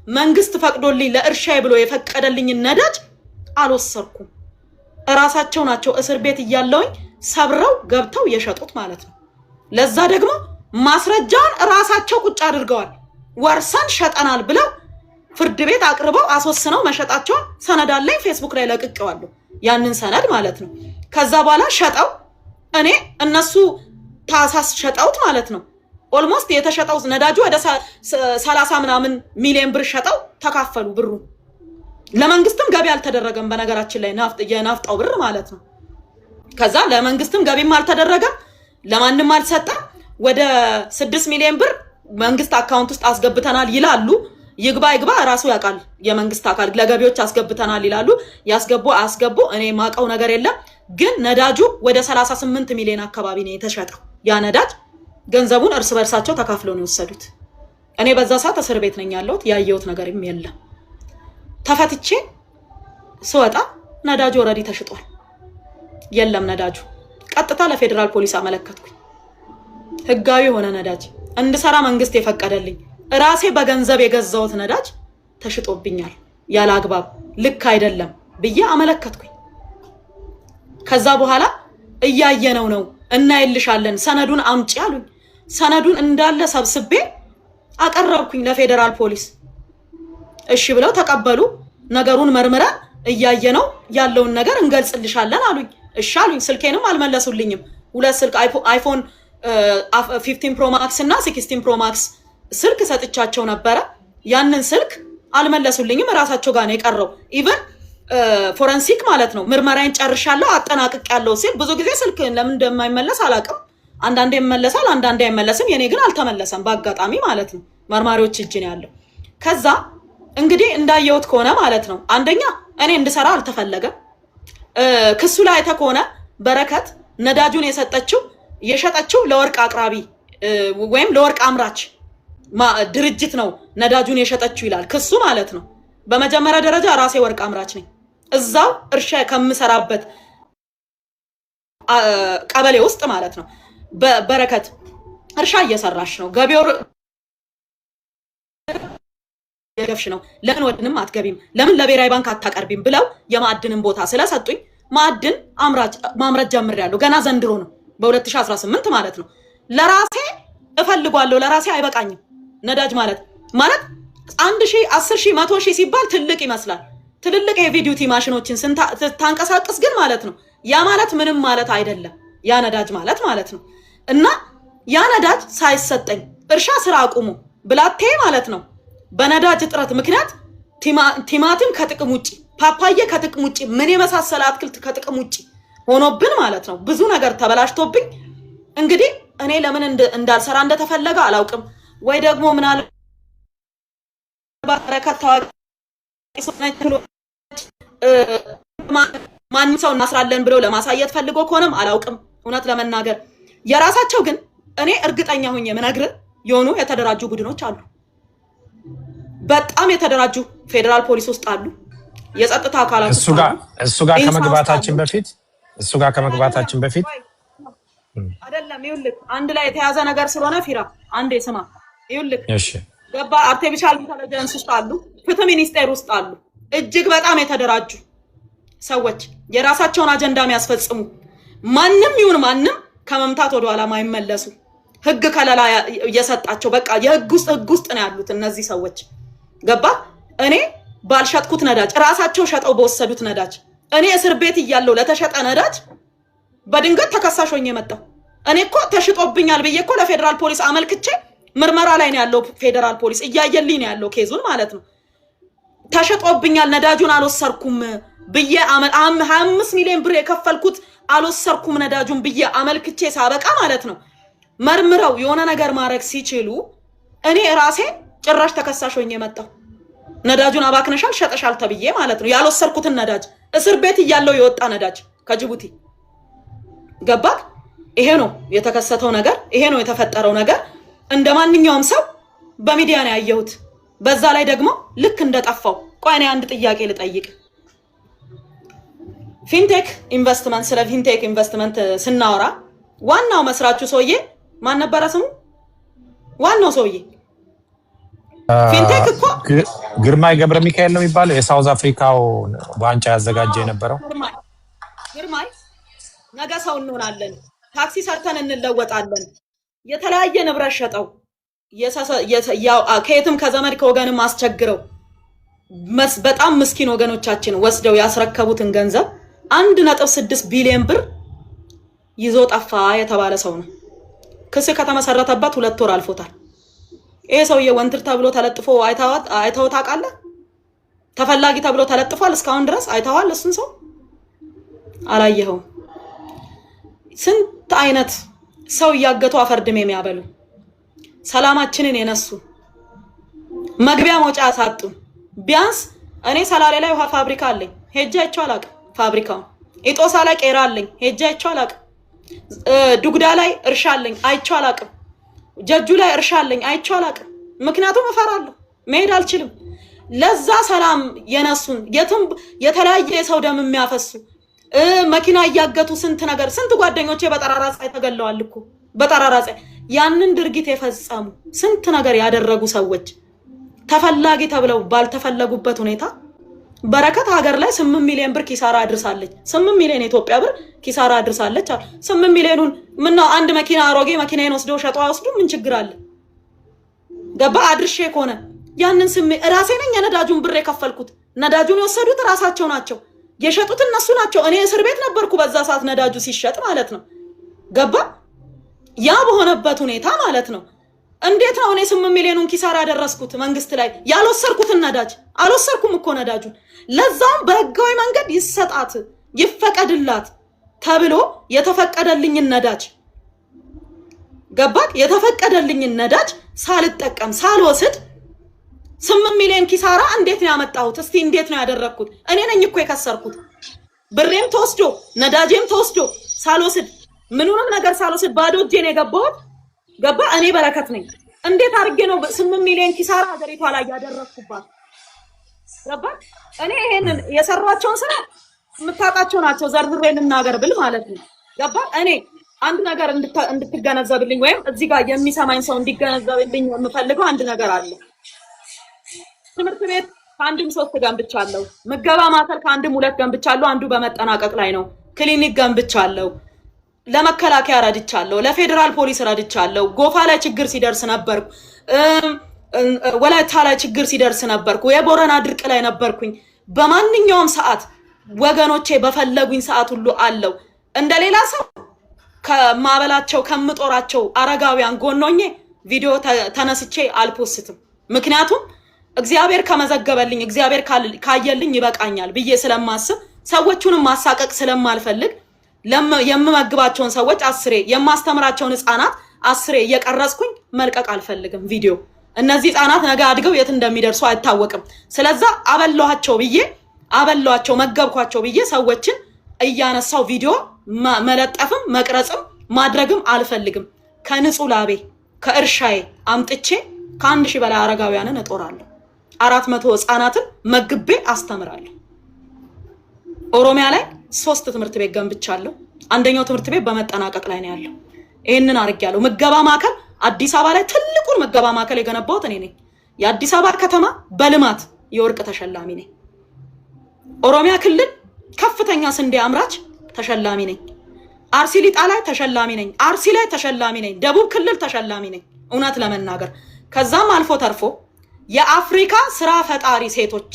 መንግስት ፈቅዶልኝ ለእርሻዬ ብሎ የፈቀደልኝ ነዳጅ አልወሰርኩም። ራሳቸው ናቸው እስር ቤት እያለውኝ ሰብረው ገብተው የሸጡት ማለት ነው። ለዛ ደግሞ ማስረጃውን ራሳቸው ቁጭ አድርገዋል። ወርሰን ሸጠናል ብለው ፍርድ ቤት አቅርበው አስወስነው መሸጣቸውን ሰነድ አለኝ ፌስቡክ ላይ ለቅቄዋለሁ። ያንን ሰነድ ማለት ነው። ከዛ በኋላ ሸጠው እኔ እነሱ ታሳስ ሸጠውት ማለት ነው። ኦልሞስት የተሸጠው ነዳጁ ወደ 30 ምናምን ሚሊዮን ብር ሸጠው ተካፈሉ ብሩ። ለመንግስትም ገቢ አልተደረገም በነገራችን ላይ የናፍጣው ብር ማለት ነው። ከዛ ለመንግስትም ገቢም አልተደረገም ለማንንም አልሰጠም። ወደ 6 ሚሊዮን ብር መንግስት አካውንት ውስጥ አስገብተናል ይላሉ። ይግባ ራሱ ያውቃል የመንግስት አካል ለገቢዎች አስገብተናል ይላሉ። አስገቡ እኔ ማቀው ነገር የለም። ግን ነዳጁ ወደ 38 ሚሊዮን አካባቢ ነው የተሸጠው። ያ ነዳጅ ገንዘቡን እርስ በርሳቸው ተካፍለው ነው የወሰዱት። እኔ በዛ ሰዓት እስር ቤት ነኝ ያለሁት ያየሁት ነገርም የለም። ተፈትቼ ስወጣ ነዳጁ ኦሬዲ ተሽጧል። የለም ነዳጁ። ቀጥታ ለፌደራል ፖሊስ አመለከትኩኝ። ህጋዊ ሆነ ነዳጅ እንድሰራ መንግስት የፈቀደልኝ ራሴ በገንዘብ የገዛሁት ነዳጅ ተሽጦብኛል ያለ አግባብ ልክ አይደለም ብዬ አመለከትኩኝ። ከዛ በኋላ እያየነው ነው እናይልሻለን ሰነዱን አምጪ አሉኝ። ሰነዱን እንዳለ ሰብስቤ አቀረብኩኝ ለፌደራል ፖሊስ። እሺ ብለው ተቀበሉ። ነገሩን መርምረን እያየነው ያለውን ነገር እንገልጽልሻለን አሉኝ። እሺ አሉኝ። ስልኬንም አልመለሱልኝም። ሁለት ስልክ አይፎን 15 ፕሮ ማክስ እና 16 ፕሮ ማክስ ስልክ ሰጥቻቸው ነበረ። ያንን ስልክ አልመለሱልኝም። ራሳቸው ጋር ነው የቀረው። ኢቭን ፎረንሲክ ማለት ነው ምርመራዬን ጨርሻለሁ አጠናቅቄያለሁ ሲል ብዙ ጊዜ ስልክ ለምን እንደማይመለስ አላውቅም። አንዳንዴ ይመለሳል አንዳንዴ አይመለስም። የኔ ግን አልተመለሰም በአጋጣሚ ማለት ነው። መርማሪዎች እጅ ነው ያለው። ከዛ እንግዲህ እንዳየሁት ከሆነ ማለት ነው አንደኛ እኔ እንድሰራ አልተፈለገም። ክሱ ላይ ተከሆነ በረከት ነዳጁን የሸጠችው ለወርቅ አቅራቢ ወይም ለወርቅ አምራች ድርጅት ነው ነዳጁን የሸጠችው ይላል ክሱ ማለት ነው። በመጀመሪያ ደረጃ ራሴ ወርቅ አምራች ነኝ። እዛው እርሻ ከምሰራበት ቀበሌ ውስጥ ማለት ነው። በረከት እርሻ እየሰራሽ ነው ገቢው የገፍሽ ነው ለምን ወድንም አትገቢም ለምን ለብሔራዊ ባንክ አታቀርቢም ብለው የማዕድንን ቦታ ስለሰጡኝ ማዕድን ማምረት ጀምሬያለሁ። ገና ዘንድሮ ነው በ2018 ማለት ነው። ለራሴ እፈልጓለሁ ለራሴ አይበቃኝም። ነዳጅ ማለት 1000 10000 100000 ሲባል ትልቅ ይመስላል። ትልልቅ የሄቪ ዲዩቲ ማሽኖችን ታንቀሳቀስ ግን ማለት ነው ያ ማለት ምንም ማለት አይደለም። ያ ነዳጅ ማለት ነው። እና ያ ነዳጅ ሳይሰጠኝ እርሻ ስራ አቁሙ ብላቴ ማለት ነው በነዳጅ እጥረት ምክንያት ቲማቲም ከጥቅም ውጪ ፓፓዬ ከጥቅም ውጪ ምን የመሳሰለ አትክልት ከጥቅም ውጪ ሆኖብን ማለት ነው ብዙ ነገር ተበላሽቶብኝ እንግዲህ እኔ ለምን እንዳልሰራ እንደተፈለገ አላውቅም። ወይ ደግሞ ምናል በረከት ታዋቂ ማንም ሰው እናስራለን ብለው ለማሳየት ፈልጎ ከሆነም አላውቅም። እውነት ለመናገር የራሳቸው ግን እኔ እርግጠኛ ሆኜ ምነግር የሆኑ የተደራጁ ቡድኖች አሉ። በጣም የተደራጁ ፌደራል ፖሊስ ውስጥ አሉ። የጸጥታ አካላት እሱ ጋር ከመግባታችን በፊት አይደለም ይውልክ አንድ ላይ የተያዘ ነገር ስለሆነ ፊራ አንዴ ስማ ይውልክ እሺ ገባ አርቲፊሻል ኢንተለጀንስ ውስጥ አሉ ፍትህ ሚኒስቴር ውስጥ አሉ እጅግ በጣም የተደራጁ ሰዎች የራሳቸውን አጀንዳ የሚያስፈጽሙ ማንንም ይሁን ማንንም ከመምታት ወደ ኋላ ማይመለሱ ህግ ከለላ እየሰጣቸው በቃ የህግ ውስጥ ነው ያሉት እነዚህ ሰዎች ገባ። እኔ ባልሸጥኩት ነዳጅ ራሳቸው ሸጠው በወሰዱት ነዳጅ እኔ እስር ቤት እያለሁ ለተሸጠ ነዳጅ በድንገት ተከሳሽ ሆኜ መጣሁ። እኔ እኮ ተሽጦብኛል ብዬ እኮ ለፌደራል ፖሊስ አመልክቼ ምርመራ ላይ ነው ያለው ፌደራል ፖሊስ እያየልኝ ነው ያለው ኬዙን ማለት ነው። ተሽጦብኛል ነዳጁን አልወሰርኩም ብዬ 25 ሚሊዮን ብር የከፈልኩት አልወሰርኩም ነዳጁን ብዬ አመልክቼ ሳበቃ ማለት ነው መርምረው የሆነ ነገር ማድረግ ሲችሉ እኔ ራሴ ጭራሽ ተከሳሽ ሆኜ መጣሁ። ነዳጁን አባክነሻል ሸጠሻል ተብዬ ማለት ነው ያልወሰርኩትን ነዳጅ እስር ቤት እያለሁ የወጣ ነዳጅ ከጅቡቲ ገባክ። ይሄ ነው የተከሰተው ነገር። ይሄ ነው የተፈጠረው ነገር። እንደማንኛውም ሰው በሚዲያ ነው ያየሁት። በዛ ላይ ደግሞ ልክ እንደጠፋው ቆይ እኔ አንድ ጥያቄ ልጠይቅ። ፊንቴክ ኢንቨስትመንት ስለ ፊንቴክ ኢንቨስትመንት ስናወራ ዋናው መስራቹ ሰውዬ ማን ነበር ስሙ? ዋናው ሰውዬ ፊንቴክ እኮ ግርማይ ገብረ ሚካኤል ነው የሚባለው የሳውዝ አፍሪካው ዋንጫ ያዘጋጀ የነበረው ግርማይ ነገ ሰው እንሆናለን፣ ታክሲ ሰርተን እንለወጣለን፣ የተለያየ ንብረት ሸጠው ከየትም ከዘመድ ከወገንም አስቸግረው በጣም ምስኪን ወገኖቻችን ወስደው ያስረከቡትን ገንዘብ 1.6 ቢሊዮን ብር ይዞ ጠፋ የተባለ ሰው ነው። ክስ ከተመሰረተበት 2 ወር አልፎታል። ይሄ ሰውዬ ወንትር ተብሎ ተለጥፎ አይተው ታውቃለህ? ተፈላጊ ተብሎ ተለጥፏል። እስካሁን ድረስ አይተዋል? እሱን ሰው አላየኸውም? ስንት አይነት ሰው እያገቱ አፈርድም የሚያበሉ ሰላማችንን የነሱ መግቢያ መውጫ ያሳጡ። ቢያንስ እኔ ሰላሌ ላይ ውሃ ፋብሪካ አለኝ፣ ሄጄ አይቼው አላውቅም። ፋብሪካው ኢጦሳ ላይ ቄራ አለኝ፣ ሄጄ አይቼው አላውቅም። ዱግዳ ላይ እርሻ አለኝ፣ አይቼው አላውቅም። ጀጁ ላይ እርሻ አለኝ፣ አይቼው አላውቅም። ምክንያቱም እፈራለሁ፣ መሄድ አልችልም። ለዛ ሰላም የነሱን የተለያየ ሰው ደም የሚያፈሱ መኪና እያገቱ ስንት ጓደኞቼ በጠራራ ፀሐይ ተገለዋል እኮ በጠራራ ፀሐይ። ያንን ድርጊት የፈጸሙ ስንት ነገር ያደረጉ ሰዎች ተፈላጊ ተብለው ባልተፈለጉበት ሁኔታ በረከት ሀገር ላይ 8 ሚሊዮን ብር ኪሳራ አድርሳለች። 8 ሚሊዮን ኢትዮጵያ ብር ኪሳራ አድርሳለች። 8 ሚሊዮኑን ምነው አንድ መኪና አሮጌ መኪናን ወስደው ሸጠው አይወስዱ? ምን ችግር አለ? ገባ አድርሼ ከሆነ ያንን ራሴ ነኝ የነዳጁን ብር የከፈልኩት። ነዳጁን የወሰዱት ራሳቸው ናቸው፣ የሸጡት እነሱ ናቸው። እኔ እስር ቤት ነበርኩ በዛ ሰዓት ነዳጁ ሲሸጥ ማለት ነው። ገባ ያ በሆነበት ሁኔታ ማለት ነው። እንዴት ነው እኔ 8 ሚሊዮኑን ኪሳራ ያደረስኩት መንግስት ላይ? ያልወሰድኩትን ነዳጅ አልወሰድኩም እኮ ነዳጁን። ለዛም በህጋዊ መንገድ ይሰጣት ይፈቀድላት ተብሎ የተፈቀደልኝን ነዳጅ ገባት የተፈቀደልኝን ነዳጅ ሳልጠቀም ሳልወስድ 8 ሚሊዮን ኪሳራ እንዴት ነው ያመጣሁት? እስቲ እንዴት ነው ያደረኩት? እኔ ነኝ እኮ የከሰርኩት። ብሬም ተወስዶ ነዳጄም ተወስዶ ሳልወስድ ምኑንም ነገር ሳልወስድ ባዶ እጄን የገባሁት ገባ። እኔ በረከት ነኝ። እንዴት አድርጌ ነው 8 ሚሊዮን ኪሳራ ሀገሪቷ ላይ ያደረኩባት? ገባ። እኔ ይሄንን የሰራቸውን ስራ የምታውቃቸው ናቸው። ዘርዝሬ ልናገር ብል ማለት ነው። ገባ። እኔ አንድ ነገር እንድትገነዘብልኝ ወይም እዚህ ጋር የሚሰማኝ ሰው እንዲገነዘብልኝ የምፈልገው አንድ ነገር አለ። ትምህርት ቤት ከአንድም 3 ገንብቻለሁ። ምገባ ማዕከል ከአንድም 2 ገንብቻለሁ። አንዱ በመጠናቀቅ ላይ ነው። ክሊኒክ ገንብቻለሁ። ለመከላከያ ረድቻለሁ። ለፌደራል ፖሊስ ረድቻለሁ። ጎፋ ላይ ችግር ሲደርስ ነበርኩ። ወላይታ ላይ ችግር ሲደርስ ነበርኩ። የቦረና ድርቅ ላይ ነበርኩኝ። በማንኛውም ሰዓት ወገኖቼ በፈለጉኝ ሰዓት ሁሉ አለው። እንደሌላ ሰው ከማበላቸው ከምጦራቸው አረጋውያን ጎኖኜ ቪዲዮ ተነስቼ አልፖስትም። ምክንያቱም እግዚአብሔር ከመዘገበልኝ እግዚአብሔር ካየልኝ ይበቃኛል ብዬ ስለማስብ ሰዎቹንም ማሳቀቅ ስለማልፈልግ የምመግባቸውን ሰዎች 10 የማስተምራቸውን ህፃናት 10 እየቀረጽኩኝ መልቀቅ አልፈልግም ቪዲዮ። እነዚህ ህፃናት ነገ አድገው የት እንደሚደርሱ አይታወቅም። ስለዛ አበላቸው መገብኳቸው ብዬ ሰዎችን እያነሳው ቪዲዮ መለጠፍም መቅረጽም ማድረግም አልፈልግም። ከንጹህ ላቤ ከእርሻዬ አምጥቼ ከ1000 በላይ አረጋውያንን እጦራለሁ። 400 ህፃናትን መግቤ አስተምራለሁ። ኦሮሚያ ላይ 3 ትምህርት ቤት ገንብቻለሁ። አንደኛው ትምህርት ቤት በመጠናቀቅ ላይ ነው ያለው። ይሄንን አርጋለሁ። ምገባ ማዕከል አዲስ አበባ ላይ ትልቁን ምገባ ማዕከል የገነባሁት እኔ ነኝ። የአዲስ አበባ ከተማ በልማት የወርቅ ተሸላሚ ነኝ። ኦሮሚያ ክልል ከፍተኛ ስንዴ አምራች ተሸላሚ ነኝ። አርሲ ሊጣ ላይ ተሸላሚ ነኝ። አርሲ ላይ ተሸላሚ ነኝ። ደቡብ ክልል ተሸላሚ ነኝ። እውነት ለመናገር ከዛም አልፎ ተርፎ የአፍሪካ ስራ ፈጣሪ ሴቶች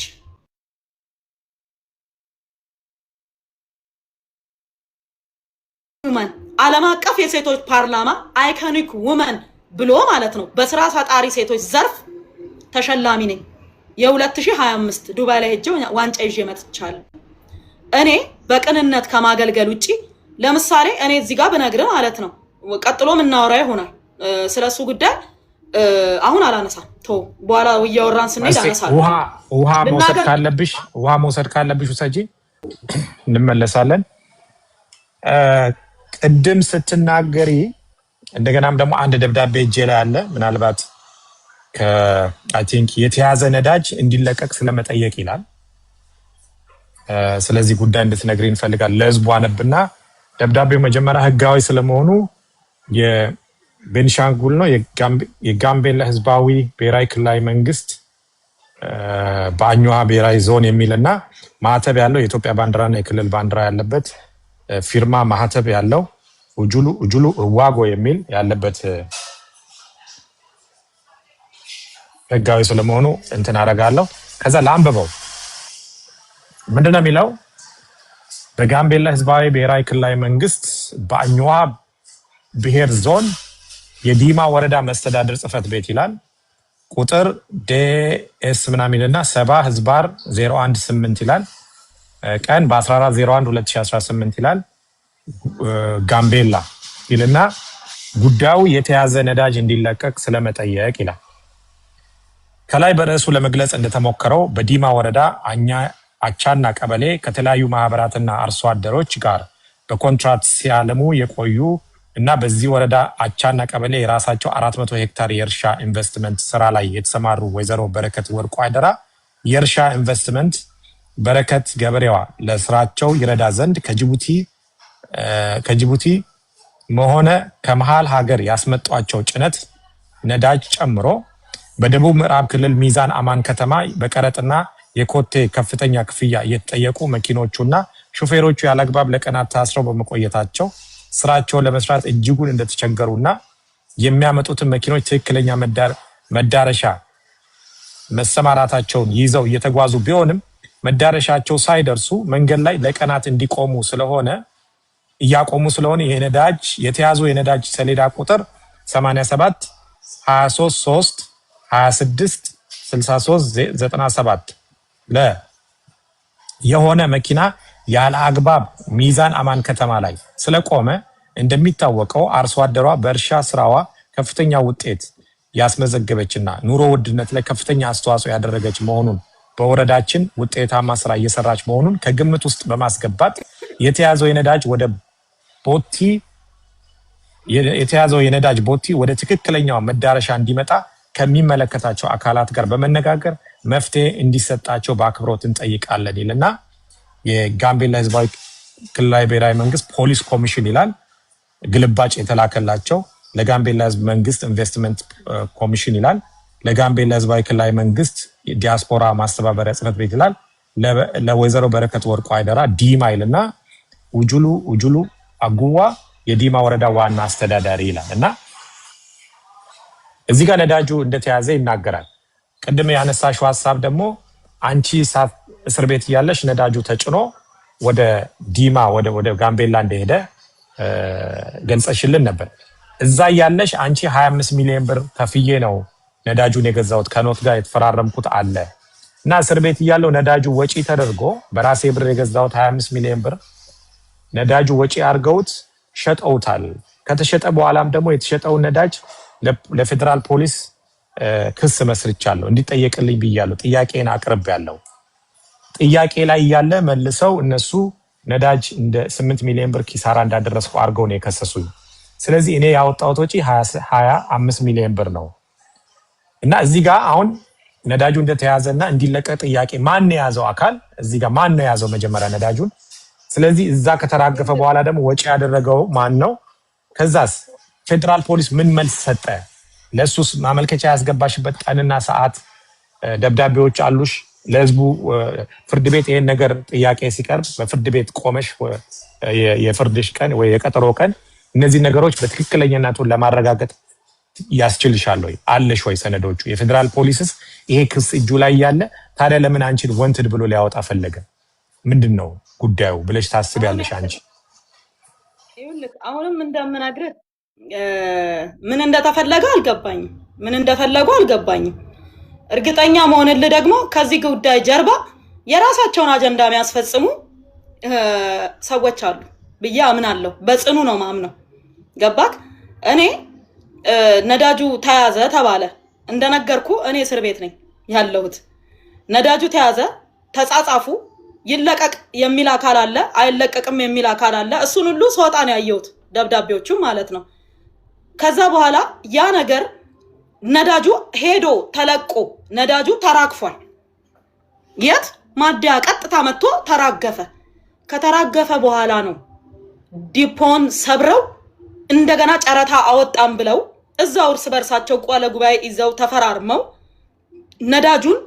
ውመን ዓለም አቀፍ የሴቶች ፓርላማ አይኮኒክ ውመን ብሎ ማለት ነው በስራ ፈጣሪ ሴቶች ዘርፍ ተሸላሚ ነኝ። የ2025 ዱባይ ላይ ሄጄ ዋንጫ ይዤ መጥቻለሁ። እኔ በቅንነት ከማገልገል ውጪ ለምሳሌ እኔ እዚህ ጋር ብነግር ማለት ነው ቀጥሎ ምናወራ ይሆናል ስለሱ ጉዳይ አሁን አላነሳም። በኋላ እያወራን ስንሄድ አነሳለሁ። ውሃ መውሰድ ካለብሽ ውሰጂ፣ እንመለሳለን። ቅድም ስትናገሪ እንደገናም ደግሞ አንድ ደብዳቤ እጄ ላይ አለ። ምናልባት አይ ቲንክ የተያዘ ነዳጅ እንዲለቀቅ ስለመጠየቅ ይላል። ስለዚህ ጉዳይ እንድትነግሪ እንፈልጋለን። ለህዝቡ አነብና ደብዳቤው መጀመሪያ ህጋዊ ስለመሆኑ ቤንሻንጉል ነው የጋምቤላ ህዝባዊ ብሔራዊ ክልላዊ መንግስት በአኝዋ ብሔራዊ ዞን የሚልና ማህተብ ያለው የኢትዮጵያ ባንዲራና የክልል ባንዲራ ያለበት ፊርማ ማህተብ ያለው ኡጁሉ እዋጎ የሚል ያለበት ህጋዊ ስለመሆኑ እንትን አደርጋለሁ። ከዛ ላንብበው። ምንድነው የሚለው? በጋምቤላ ህዝባዊ ብሔራዊ ክልላዊ መንግስት በአኝዋ ብሔር ዞን የዲማ ወረዳ መስተዳድር ጽህፈት ቤት ይላል። ቁጥር ዴኤስ ምናምንና 70/018 ይላል። ቀን በ14/01/2018 ይላል። ጋምቤላ ይልና ጉዳዩ የተያዘ ነዳጅ እንዲለቀቅ ስለመጠየቅ ይላል። ከላይ በርዕሱ ለመግለጽ እንደተሞከረው በዲማ ወረዳ አቻና ቀበሌ ከተለያዩ ማህበራትና አርሶ አደሮች ጋር በኮንትራት ሲያለሙ የቆዩ እና በዚህ ወረዳ አቻና ቀበሌ የራሳቸው 400 ሄክታር የእርሻ ኢንቨስትመንት ስራ ላይ የተሰማሩ ወይዘሮ በረከት ወርቁ አይደራ የእርሻ ኢንቨስትመንት በረከት ገበሬዋ ለስራቸው ይረዳ ዘንድ ከጅቡቲ መሆነ ከመሃል ሀገር ያስመጧቸው ጭነት ነዳጅ ጨምሮ በደቡብ ምዕራብ ክልል ሚዛን አማን ከተማ በቀረጥና የኮቴ ከፍተኛ ክፍያ እየተጠየቁ መኪኖቹና ሹፌሮቹ ያለአግባብ ለቀናት ታስረው በመቆየታቸው ስራቸውን ለመስራት እጅጉን እንደተቸገሩና የሚያመጡትን መኪኖች ትክክለኛ መዳረሻ መሰማራታቸውን ይዘው እየተጓዙ ቢሆንም መዳረሻቸው ሳይደርሱ መንገድ ላይ ለቀናት እያቆሙ ስለሆነ የነዳጅ የተያዘው የነዳጅ ሰሌዳ ቁጥር 87 233 26 63 97 የሆነ መኪና ያለ አግባብ ሚዛን አማን ከተማ ላይ ስለቆመ እንደሚታወቀው አርሶ አደሯ በእርሻ ስራዋ ከፍተኛ ውጤት ያስመዘገበችና ኑሮ ውድነት ላይ ከፍተኛ አስተዋጽኦ ያደረገች መሆኑን በወረዳችን ውጤታማ ስራ እየሰራች መሆኑን ከግምት ውስጥ በማስገባት የተያዘው የነዳጅ ቦቲ ወደ ትክክለኛው መዳረሻ እንዲመጣ ከሚመለከታቸው አካላት ጋር በመነጋገር መፍትሄ እንዲሰጣቸው በአክብሮት እንጠይቃለን ይልና የጋምቤላ ህዝባዊ ክልላዊ ብሔራዊ መንግስት ፖሊስ ኮሚሽን ይላል። ግልባጭ የተላከላቸው ለጋምቤላ ህዝብ መንግስት ኢንቨስትመንት ኮሚሽን ይላል። ለጋምቤላ ህዝባዊ ክልላዊ መንግስት ዲያስፖራ ማስተባበሪያ ጽህፈት ቤት ይላል። ለወይዘሮ በረከት ወርቁ አይደራ ዲማ ይልና ኡጁሉ አጉዋ የዲማ ወረዳ ዋና አስተዳዳሪ ይላል እና እዚህ ጋር ነዳጁ እንደተያዘ ይናገራል። ቅድም ያነሳሽው ሐሳብ ደግሞ አንቺ እስር ቤት እያለሽ ነዳጁ ተጭኖ ወደ ዲማ ወደ ጋምቤላ እንደሄደ ገልጸሽልን ነበር። እዛ እያለሽ አንቺ 25 ሚሊዮን ብር ከፍዬ ነው ነዳጁን የገዛሁት ከኖት ጋር የተፈራረምኩት አለ እና እስር ቤት እያለው ነዳጁ ወጪ ተደርጎ በራሴ ብር የገዛሁት 25 ሚሊዮን ብር ነዳጁ ወጪ አድርገውት ሸጠውታል። ከተሸጠ በኋላም ደግሞ የተሸጠውን ነዳጅ ለፌደራል ፖሊስ ክስ መስርቻለሁ እንዲጠየቅልኝ ብያለሁ። ጥያቄን አቅርቤያለሁ። ጥያቄ ላይ ያለ መልሰው እነሱ ነዳጅ እንደ 8 ሚሊዮን ብር ኪሳራ እንዳደረስኩ አድርገው ነው የከሰሱኝ። ስለዚህ እኔ ያወጣሁት ወጪ 25 ሚሊዮን ብር ነው እና እዚህ ጋር አሁን ነዳጁ እንደተያዘና እንዲለቀቅ ጥያቄ ማን የያዘው አካል እዚህ ጋር ማን ነው የያዘው መጀመሪያ ነዳጁን? ስለዚህ እዛ ከተራገፈ በኋላ ደግሞ ወጪ ያደረገው ማን ነው? ከዛስ ፌደራል ፖሊስ ምን መልስ ሰጠ? ለሱስ ማመልከቻ ያስገባሽበት ቀንና ሰዓት ደብዳቤዎች አሉሽ? ለህዝቡ ፍርድ ቤት ይሄን ነገር ጥያቄ ሲቀርብ በፍርድ ቤት ቆመሽ የፍርድሽ ቀን ወይ የቀጠሮ ቀን እነዚህ ነገሮች በትክክለኛነቱን ለማረጋገጥ ያስችልሻል ወይ? አለሽ ወይ ሰነዶቹ? የፌደራል ፖሊስስ ይሄ ክስ እጁ ላይ ያለ ታዲያ ለምን አንቺን ወንትድ ብሎ ሊያወጣ ፈለገ? ምንድነው ጉዳዩ ብለሽ ታስቢያለሽ አንቺ? ይኸውልህ አሁንም እንደምናግርህ ምን እንደተፈለገ አልገባኝም። እርግጠኛ መሆንልህ ደግሞ ከዚህ ጉዳይ ጀርባ የራሳቸውን አጀንዳ የሚያስፈጽሙ ሰዎች አሉ ብዬ አምናለሁ። በጽኑ ነው ማምነው። ገባክ? እኔ ነዳጁ ተያዘ ተባለ እንደነገርኩ እኔ እስር ቤት ነኝ ያለሁት። ነዳጁ ተያዘ፣ ተጻጻፉ፣ ይለቀቅ የሚል አካል አለ፣ አይለቀቅም የሚል አካል አለ። እሱን ሁሉ ስወጣ ነው ያየሁት፣ ደብዳቤዎቹ ማለት ነው። ከዛ በኋላ ያ ነገር ነዳጁ ሄዶ ተለቆ ነዳጁ ተራግፏል። የት ማደያ ቀጥታ መጥቶ ተራገፈ። ከተራገፈ በኋላ ነው ዲፖን ሰብረው እንደገና ጨረታ አወጣም ብለው እዛው እርስ በርሳቸው ቃለ ጉባኤ ይዘው ተፈራርመው ነዳጁን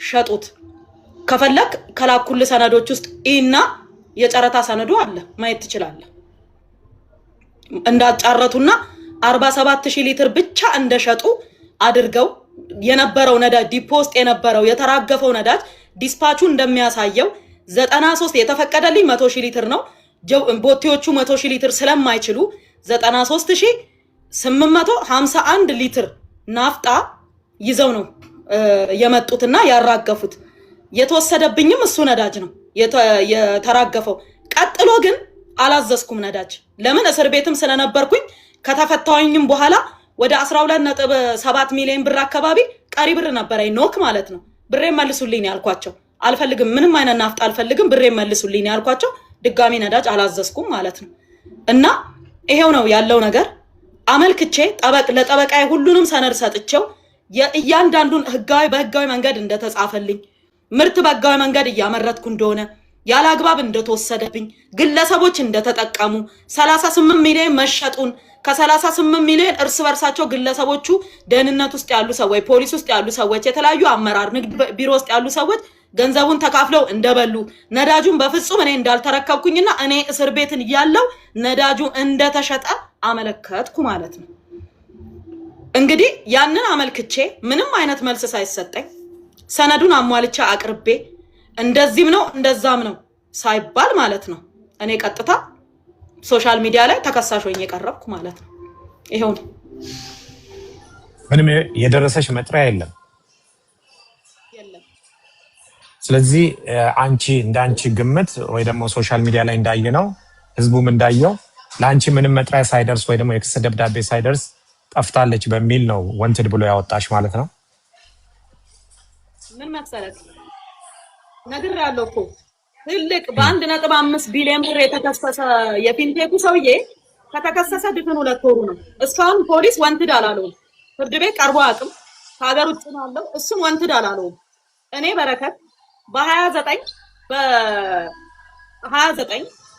ሸጡት። ከፈለክ ከላኩል ሰነዶች ውስጥ ኢና የጨረታ ሰነዱ አለ ማየት ትችላለህ። እንዳጫረቱና 47000 ሊትር ብቻ እንደሸጡ አድርገው የነበረው ነዳጅ ዲፖስት የነበረው የተራገፈው ነዳጅ ዲስፓቹ እንደሚያሳየው 93 የተፈቀደልኝ 100000 ሊትር ነው። ቦቴዎቹ 100000 ሊትር ስለማይችሉ 93851 ሊትር ናፍጣ ይዘው ነው የመጡትና ያራገፉት። የተወሰደብኝም እሱ ነዳጅ ነው የተራገፈው። ቀጥሎ ግን አላዘዝኩም ነዳጅ። ለምን እስር ቤትም ስለነበርኩኝ ከተፈታውኝም በኋላ ወደ 12.7 ሚሊዮን ብር አካባቢ ቀሪ ብር ነበረኝ ኖክ ማለት ነው። ብሬን መልሱልኝ ያልኳቸው አልፈልግም፣ ምንም አይነት ናፍጣ አልፈልግም፣ ብሬን መልሱልኝ ያልኳቸው ድጋሚ ነዳጅ አላዘዝኩም ማለት ነው። እና ይሄው ነው ያለው ነገር። አመልክቼ ለጠበቃዬ ሁሉንም ሰነድ ሰጥቼው የእያንዳንዱን በህጋዊ መንገድ እንደተጻፈልኝ ምርት በህጋዊ መንገድ እያመረትኩ እንደሆነ ያለ አግባብ እንደተወሰደብኝ ግለሰቦች እንደተጠቀሙ 38 ሚሊዮን መሸጡን ከ38 ሚሊዮን እርስ በርሳቸው ግለሰቦቹ ደህንነት ውስጥ ያሉ ሰዎች፣ ፖሊስ ውስጥ ያሉ ሰዎች፣ የተለያዩ አመራር ንግድ ቢሮ ውስጥ ያሉ ሰዎች ገንዘቡን ተካፍለው እንደበሉ ነዳጁን በፍጹም እኔ እንዳልተረከብኩኝና እኔ እስር ቤትን ያለው ነዳጁ እንደተሸጠ አመለከትኩ ማለት ነው። እንግዲህ ያንን አመልክቼ ምንም አይነት መልስ ሳይሰጠኝ ሰነዱን አሟልቻ አቅርቤ እንደዚህም ነው እንደዛም ነው ሳይባል ማለት ነው እኔ ቀጥታ ሶሻል ሚዲያ ላይ ተከሳሽ ሆኜ ቀረብኩ ማለት ነው። ይሄው ነው። ምንም የደረሰሽ መጥሪያ የለም። ስለዚህ አንቺ እንዳንቺ ግምት ወይ ደግሞ ሶሻል ሚዲያ ላይ እንዳየነው ህዝቡም እንዳየው ለአንቺ ምንም መጥሪያ ሳይደርስ ወይ ደግሞ የክስ ደብዳቤ ሳይደርስ ጠፍታለች በሚል ነው ወንትድ ብሎ ያወጣሽ ማለት ነው። ምን መሰለህ ነግሬያለሁ እኮ ትልቅ በ1.5 ቢሊዮን ብር የተከሰሰ የፊንቴኩ ሰውዬ ከተከሰሰ ድፍን 2 ወሩ ነው። እስካሁን ፖሊስ ወንትድ አላለውም። ፍርድ ቤት ቀርቦ አቅም ከሀገር ውጭ ነው ያለው። እሱም ወንትድ አላለውም። እኔ በረከት በ29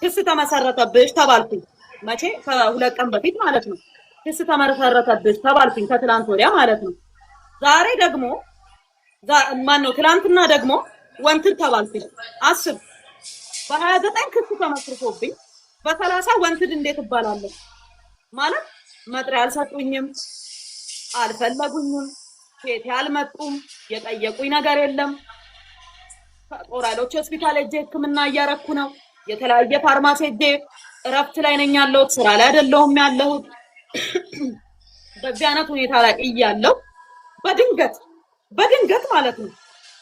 ክስ ተመሰረተብሽ ተባልኩኝ። መቼ? ከ2 ቀን በፊት ማለት ነው። ክስ ተመሰረተብሽ ተባልኩኝ ከትላንት ወዲያ ማለት ነው። ዛሬ ደግሞ ማነው ትላንትና ደግሞ ወንትድ ተባልኩኝ። አስብ፣ በ29 ክስ ተመስርቶብኝ በ30 ወንትድ እንዴት እባላለሁ ማለት? መጥሪያ አልሰጡኝም፣ አልፈለጉኝም፣ ሴት ያልመጡም፣ የጠየቁኝ ነገር የለም። ጦር ኃይሎች ሆስፒታል ሄጄ ሕክምና እያረኩ ነው። የተለያየ ፋርማሲ ሄጄ እረፍት ላይ ነኝ ያለሁት፣ ስራ ላይ አይደለሁም ያለሁት። በዚህ አይነት ሁኔታ ላይ እያለሁ በድንገት ማለት ነው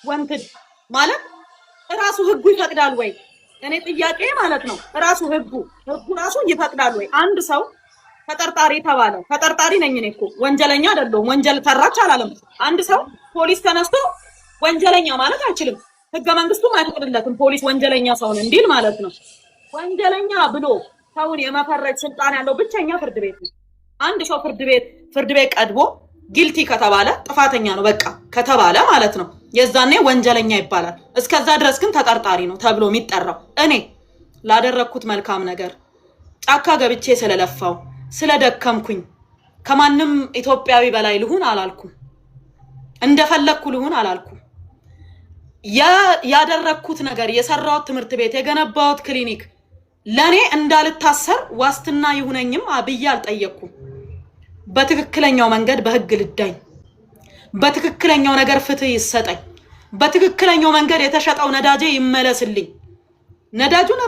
ወንትድ ማለት ራሱ ህጉ ይፈቅዳል ወይ? እኔ ጥያቄ ማለት ነው ራሱ ህጉ ራሱ ይፈቅዳል ወይ? አንድ ሰው ተጠርጣሪ ተባለ። ተጠርጣሪ ነኝ እኔ እኮ ወንጀለኛ አይደለሁም። ወንጀል ተራች አላለም። አንድ ሰው ፖሊስ ተነስቶ ወንጀለኛ ማለት አይችልም። ህገ መንግስቱም አይፈቅድለትም ፖሊስ ወንጀለኛ ሰውን እንዲል ማለት ነው። ወንጀለኛ ብሎ ሰውን የመፈረጅ ስልጣን ያለው ብቸኛ ፍርድ ቤት ነው። አንድ ሰው ፍርድ ቤት ቀድቦ ጊልቲ ከተባለ ጥፋተኛ ነው በቃ ከተባለ ማለት ነው የዛኔ ወንጀለኛ ይባላል። እስከዛ ድረስ ግን ተጠርጣሪ ነው ተብሎ የሚጠራው። እኔ ላደረኩት መልካም ነገር ጫካ ገብቼ ስለለፋው ስለደከምኩኝ ከማንም ኢትዮጵያዊ በላይ ልሁን አላልኩም። እንደፈለኩ ልሁን አላልኩም። ያደረኩት ነገር የሰራሁት ትምህርት ቤት የገነባሁት ክሊኒክ ለኔ እንዳልታሰር ዋስትና ይሁነኝም አብዬ አልጠየቅኩም። በትክክለኛው መንገድ በህግ ልዳኝ፣ በትክክለኛው ነገር ፍትህ ይሰጠኝ፣ በትክክለኛው መንገድ የተሸጠው ነዳጄ ይመለስልኝ። ነዳጁን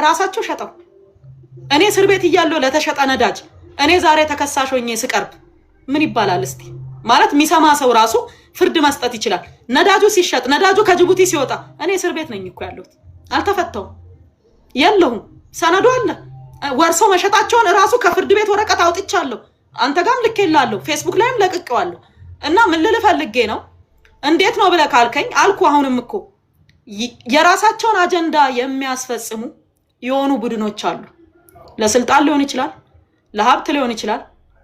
ራሳቸው ሸጠው። እኔ እስር ቤት እያለሁ ለተሸጠ ነዳጅ እኔ ዛሬ ተከሳሽ ሆኜ ስቀርብ ምን ይባላል እስቲ? ማለት የሚሰማ ሰው ራሱ ፍርድ መስጠት ይችላል። ነዳጁ ሲሸጥ ነዳጁ ከጅቡቲ ሲወጣ እኔ እስር ቤት ነኝ እኮ ያለሁት፣ አልተፈታውም፣ የለሁም፣ ሰነዱ አለ። ወርሰው መሸጣቸውን ራሱ ከፍርድ ቤት ወረቀት አውጥቻለሁ። አንተ ጋርም ልኬላለሁ፣ ፌስቡክ ላይም ለቅቄዋለሁ። እና ምን ልል ፈልጌ ነው እንዴት ነው ብለህ ካልከኝ አልኩ። አሁንም እኮ የራሳቸውን አጀንዳ የሚያስፈጽሙ የሆኑ ቡድኖች አሉ። ለስልጣን ሊሆን ይችላል፣ ለሀብት ሊሆን ይችላል፣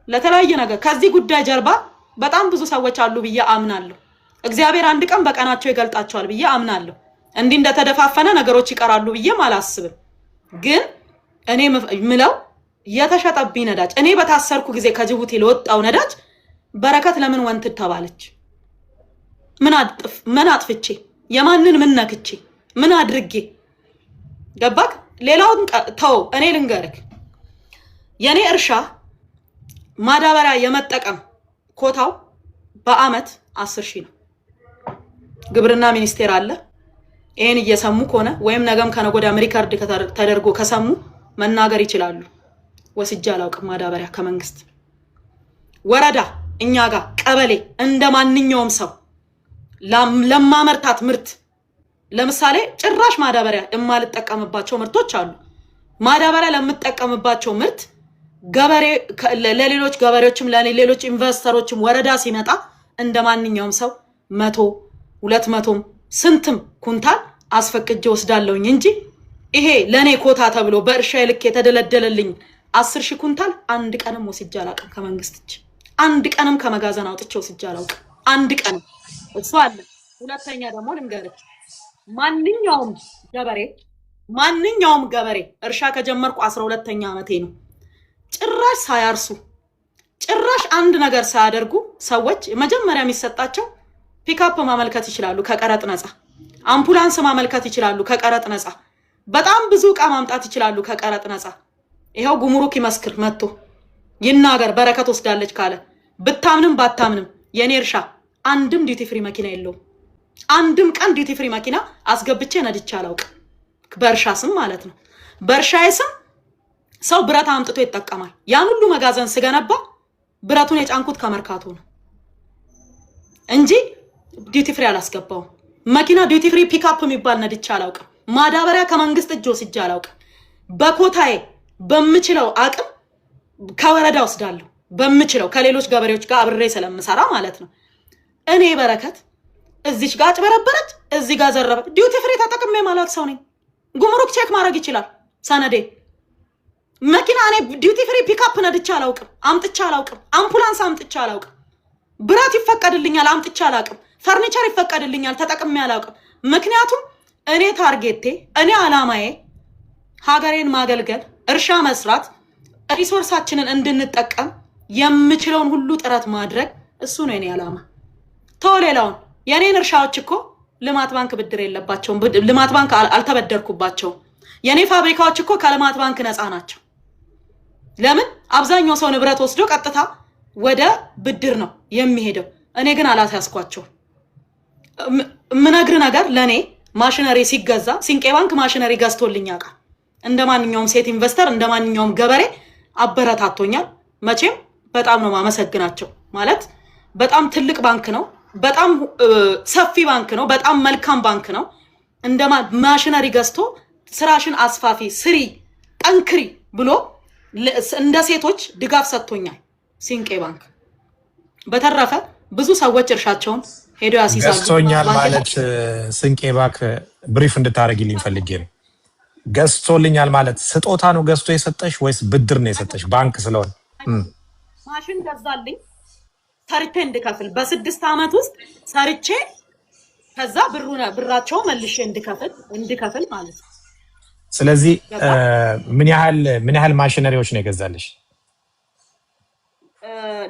ለተለያየ ነገር ከዚህ ጉዳይ ጀርባ በጣም ብዙ ሰዎች አሉ ብዬ አምናለሁ። እግዚአብሔር አንድ ቀን በቀናቸው ይገልጣቸዋል ብዬ አምናለሁ። እንዲህ እንደተደፋፈነ ነገሮች ይቀራሉ ብዬም አላስብም። ግን እኔ ምለው የተሸጠብኝ ነዳጅ እኔ በታሰርኩ ጊዜ ከጅቡቲ ለወጣው ነዳጅ በረከት ለምን ወንት ተባለች? ምን አጥፍቼ የማንን ምን ነክቼ ምን አድርጌ? ገባክ? ሌላውን ተው። እኔ ልንገርክ የኔ እርሻ ማዳበሪያ የመጠቀም ኮታው በአመት 10,000 ነው። ግብርና ሚኒስቴር አለ። ይሄን እየሰሙ ከሆነ ወይም ነገም ከነጎዳ ሪካርድ ተደርጎ ከሰሙ መናገር ይችላሉ። ወስጄ አላውቅም ማዳበሪያ ከመንግስት ወረዳ እኛ ጋር ቀበሌ እንደማንኛውም ሰው ለማመርታት ምርት ለምሳሌ ጭራሽ ማዳበሪያ የማልጠቀምባቸው ምርቶች አሉ። ማዳበሪያ ለምጠቀምባቸው ምርት ገበሬ ለሌሎች ገበሬዎችም ለሌሎች ኢንቨስተሮችም ወረዳ ሲመጣ እንደማንኛውም ሰው 100 200 ስንትም ኩንታል አስፈቅጄ ወስዳለሁኝ እንጂ ይሄ ለኔ ኮታ ተብሎ በእርሻ ልክ የተደለደለልኝ 10,000 ኩንታል አንድ ቀንም ወስጄ አላውቅም ከመንግስት እጅ። አንድ ቀንም ከመጋዘን አውጥቼ ወስጄ አላውቅም። አንድ ቀንም እሱ አለ። ሁለተኛ ደግሞ ልንገርህ ማንኛውም ገበሬ እርሻ ከጀመርኩ 12ኛ ዓመቴ ነው። ጭራሽ ሳያርሱ ጭራሽ አንድ ነገር ሳያደርጉ ሰዎች መጀመሪያ የሚሰጣቸው ፒክአፕ ማመልከት ይችላሉ ከቀረጥ ነፃ፣ አምቡላንስ ማመልከት ይችላሉ ከቀረጥ ነፃ፣ በጣም ብዙ ዕቃ ማምጣት ይችላሉ ከቀረጥ ነፃ። ይሄው ጉምሩክ ይመስክር መጥቶ ይናገር በረከት ወስዳለች ካለ ብታምንም ባታምንም የኔ እርሻ አንድም ዲዩቲ ፍሪ መኪና የለውም። አንድም ቀን ዲዩቲ ፍሪ መኪና አስገብቼ ነድቼ አላውቅም። በእርሻ ስም ማለት ነው። በእርሻዬ ስም ሰው ብረት አምጥቶ ይጠቀማል። ያን ሁሉ መጋዘን ስገነባ ብረቱን የጫንኩት ከመርካቶ ነው እንጂ ዲዩቲ ፍሪ አላስገባውም። መኪና ዲዩቲ ፍሪ ፒክአፕ የሚባል ነድቼ አላውቅም። ማዳበሪያ ከመንግስት እጅ ወስጄ አላውቅም። በኮታዬ በምችለው አቅም ከወረዳ ወስዳለሁ። በምችለው ከሌሎች ገበሬዎች ጋር አብሬ ስለምሰራ ማለት ነው። እኔ በረከት እዚች ጋር አጭበረበረች፣ እዚህ ጋር ዘረበች። ዲዩቲ ፍሪ ተጠቅሜ ማላውቅ ሰው ነኝ። ጉምሩክ ቼክ ማድረግ ይችላል ሰነዴ። መኪና እኔ ዲዩቲ ፍሪ ፒክአፕ ነድቼ አላውቅም፣ አምጥቼ አላውቅም። አምቡላንስ አምጥቼ አላውቅም። ብረት ይፈቀድልኛል፣ አምጥቼ አላውቅም። ፈርኒቸር ይፈቀድልኛል፣ ተጠቅሜ አላውቅም። ምክንያቱም እኔ ታርጌቴ እኔ አላማዬ ሀገሬን ማገልገል፣ እርሻ መስራት፣ ሪሶርሳችንን እንድንጠቀም የምችለውን ሁሉ ጥረት ማድረግ እሱ ነው የኔ አላማ። ተው ሌላውን። የኔን እርሻዎች እኮ ልማት ባንክ ብድር የለባቸውም። ልማት ባንክ አልተበደርኩባቸውም። የኔ ፋብሪካዎች እኮ ከልማት ባንክ ነፃ ናቸው። ለምን? አብዛኛው ሰው ንብረት ወስዶ ቀጥታ ወደ ብድር ነው የሚሄደው። እኔ ግን አላስያዝኳቸው። ምነግር ነገር ለኔ ማሽነሪ ሲገዛ ሲንቄ ባንክ ማሽነሪ ገዝቶልኝ ያውቃል። እንደማንኛውም ሴት ኢንቨስተር እንደማንኛውም ገበሬ አበረታቶኛል። መቼም በጣም ነው ማመሰግናቸው። ማለት በጣም ትልቅ ባንክ ነው። በጣም ሰፊ ባንክ ነው። በጣም መልካም ባንክ ነው። እንደ ማሽነሪ ገዝቶ ስራሽን አስፋፊ፣ ስሪ፣ ጠንክሪ ብሎ እንደ ሴቶች ድጋፍ ሰጥቶኛል ሲንቄ ባንክ። በተረፈ ብዙ ሰዎች እርሻቸውን ሄዶ ያሲሳሉ። ገዝቶኛል ማለት ሲንቄ ባንክ ብሪፍ እንድታረጊልኝ ፈልጌ ነው። ገዝቶልኛል ማለት ስጦታ ነው ገዝቶ የሰጠሽ ወይስ ብድር ነው የሰጠሽ? ባንክ ስለሆነ ማሽን ገዛልኝ ሰርቼ እንድከፍል በ6 ዓመት ውስጥ ሰርቼ ከዛ ብራቸው መልሼ እንድከፍል ማለት ነው። ስለዚህ ምን ያህል ማሽነሪዎች ነው የገዛልሽ?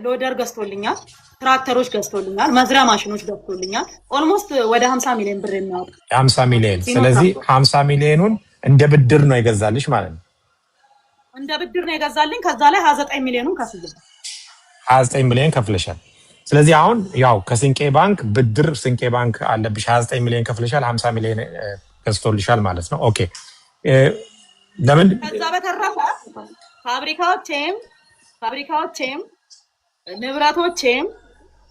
ሎደር ገዝቶልኛል፣ ትራክተሮች ገዝቶልኛል፣ መዝሪያ ማሽኖች ገዝቶልኛል። ኦልሞስት ወደ 50 ሚሊዮን ብር የሚያወጣ 50 ሚሊዮን። ስለዚህ 50 ሚሊዮኑን እንደ ብድር ነው የገዛልሽ ማለት ነው። እንደ ብድር ነው የገዛልኝ። ከዛ ላይ 29 ሚሊዮኑን ከፍያለሁ። 29 ሚሊዮን ከፍለሻል። ስለዚህ አሁን ያው ከሲንቄ ባንክ ብድር ሲንቄ ባንክ አለብሽ። 29 ሚሊዮን ከፍለሻል፣ 50 ሚሊዮን ገዝቶልሻል ማለት ነው። ኦኬ ለምን? ከዛ በተረፈ ፋብሪካዎቼም ንብረቶቼም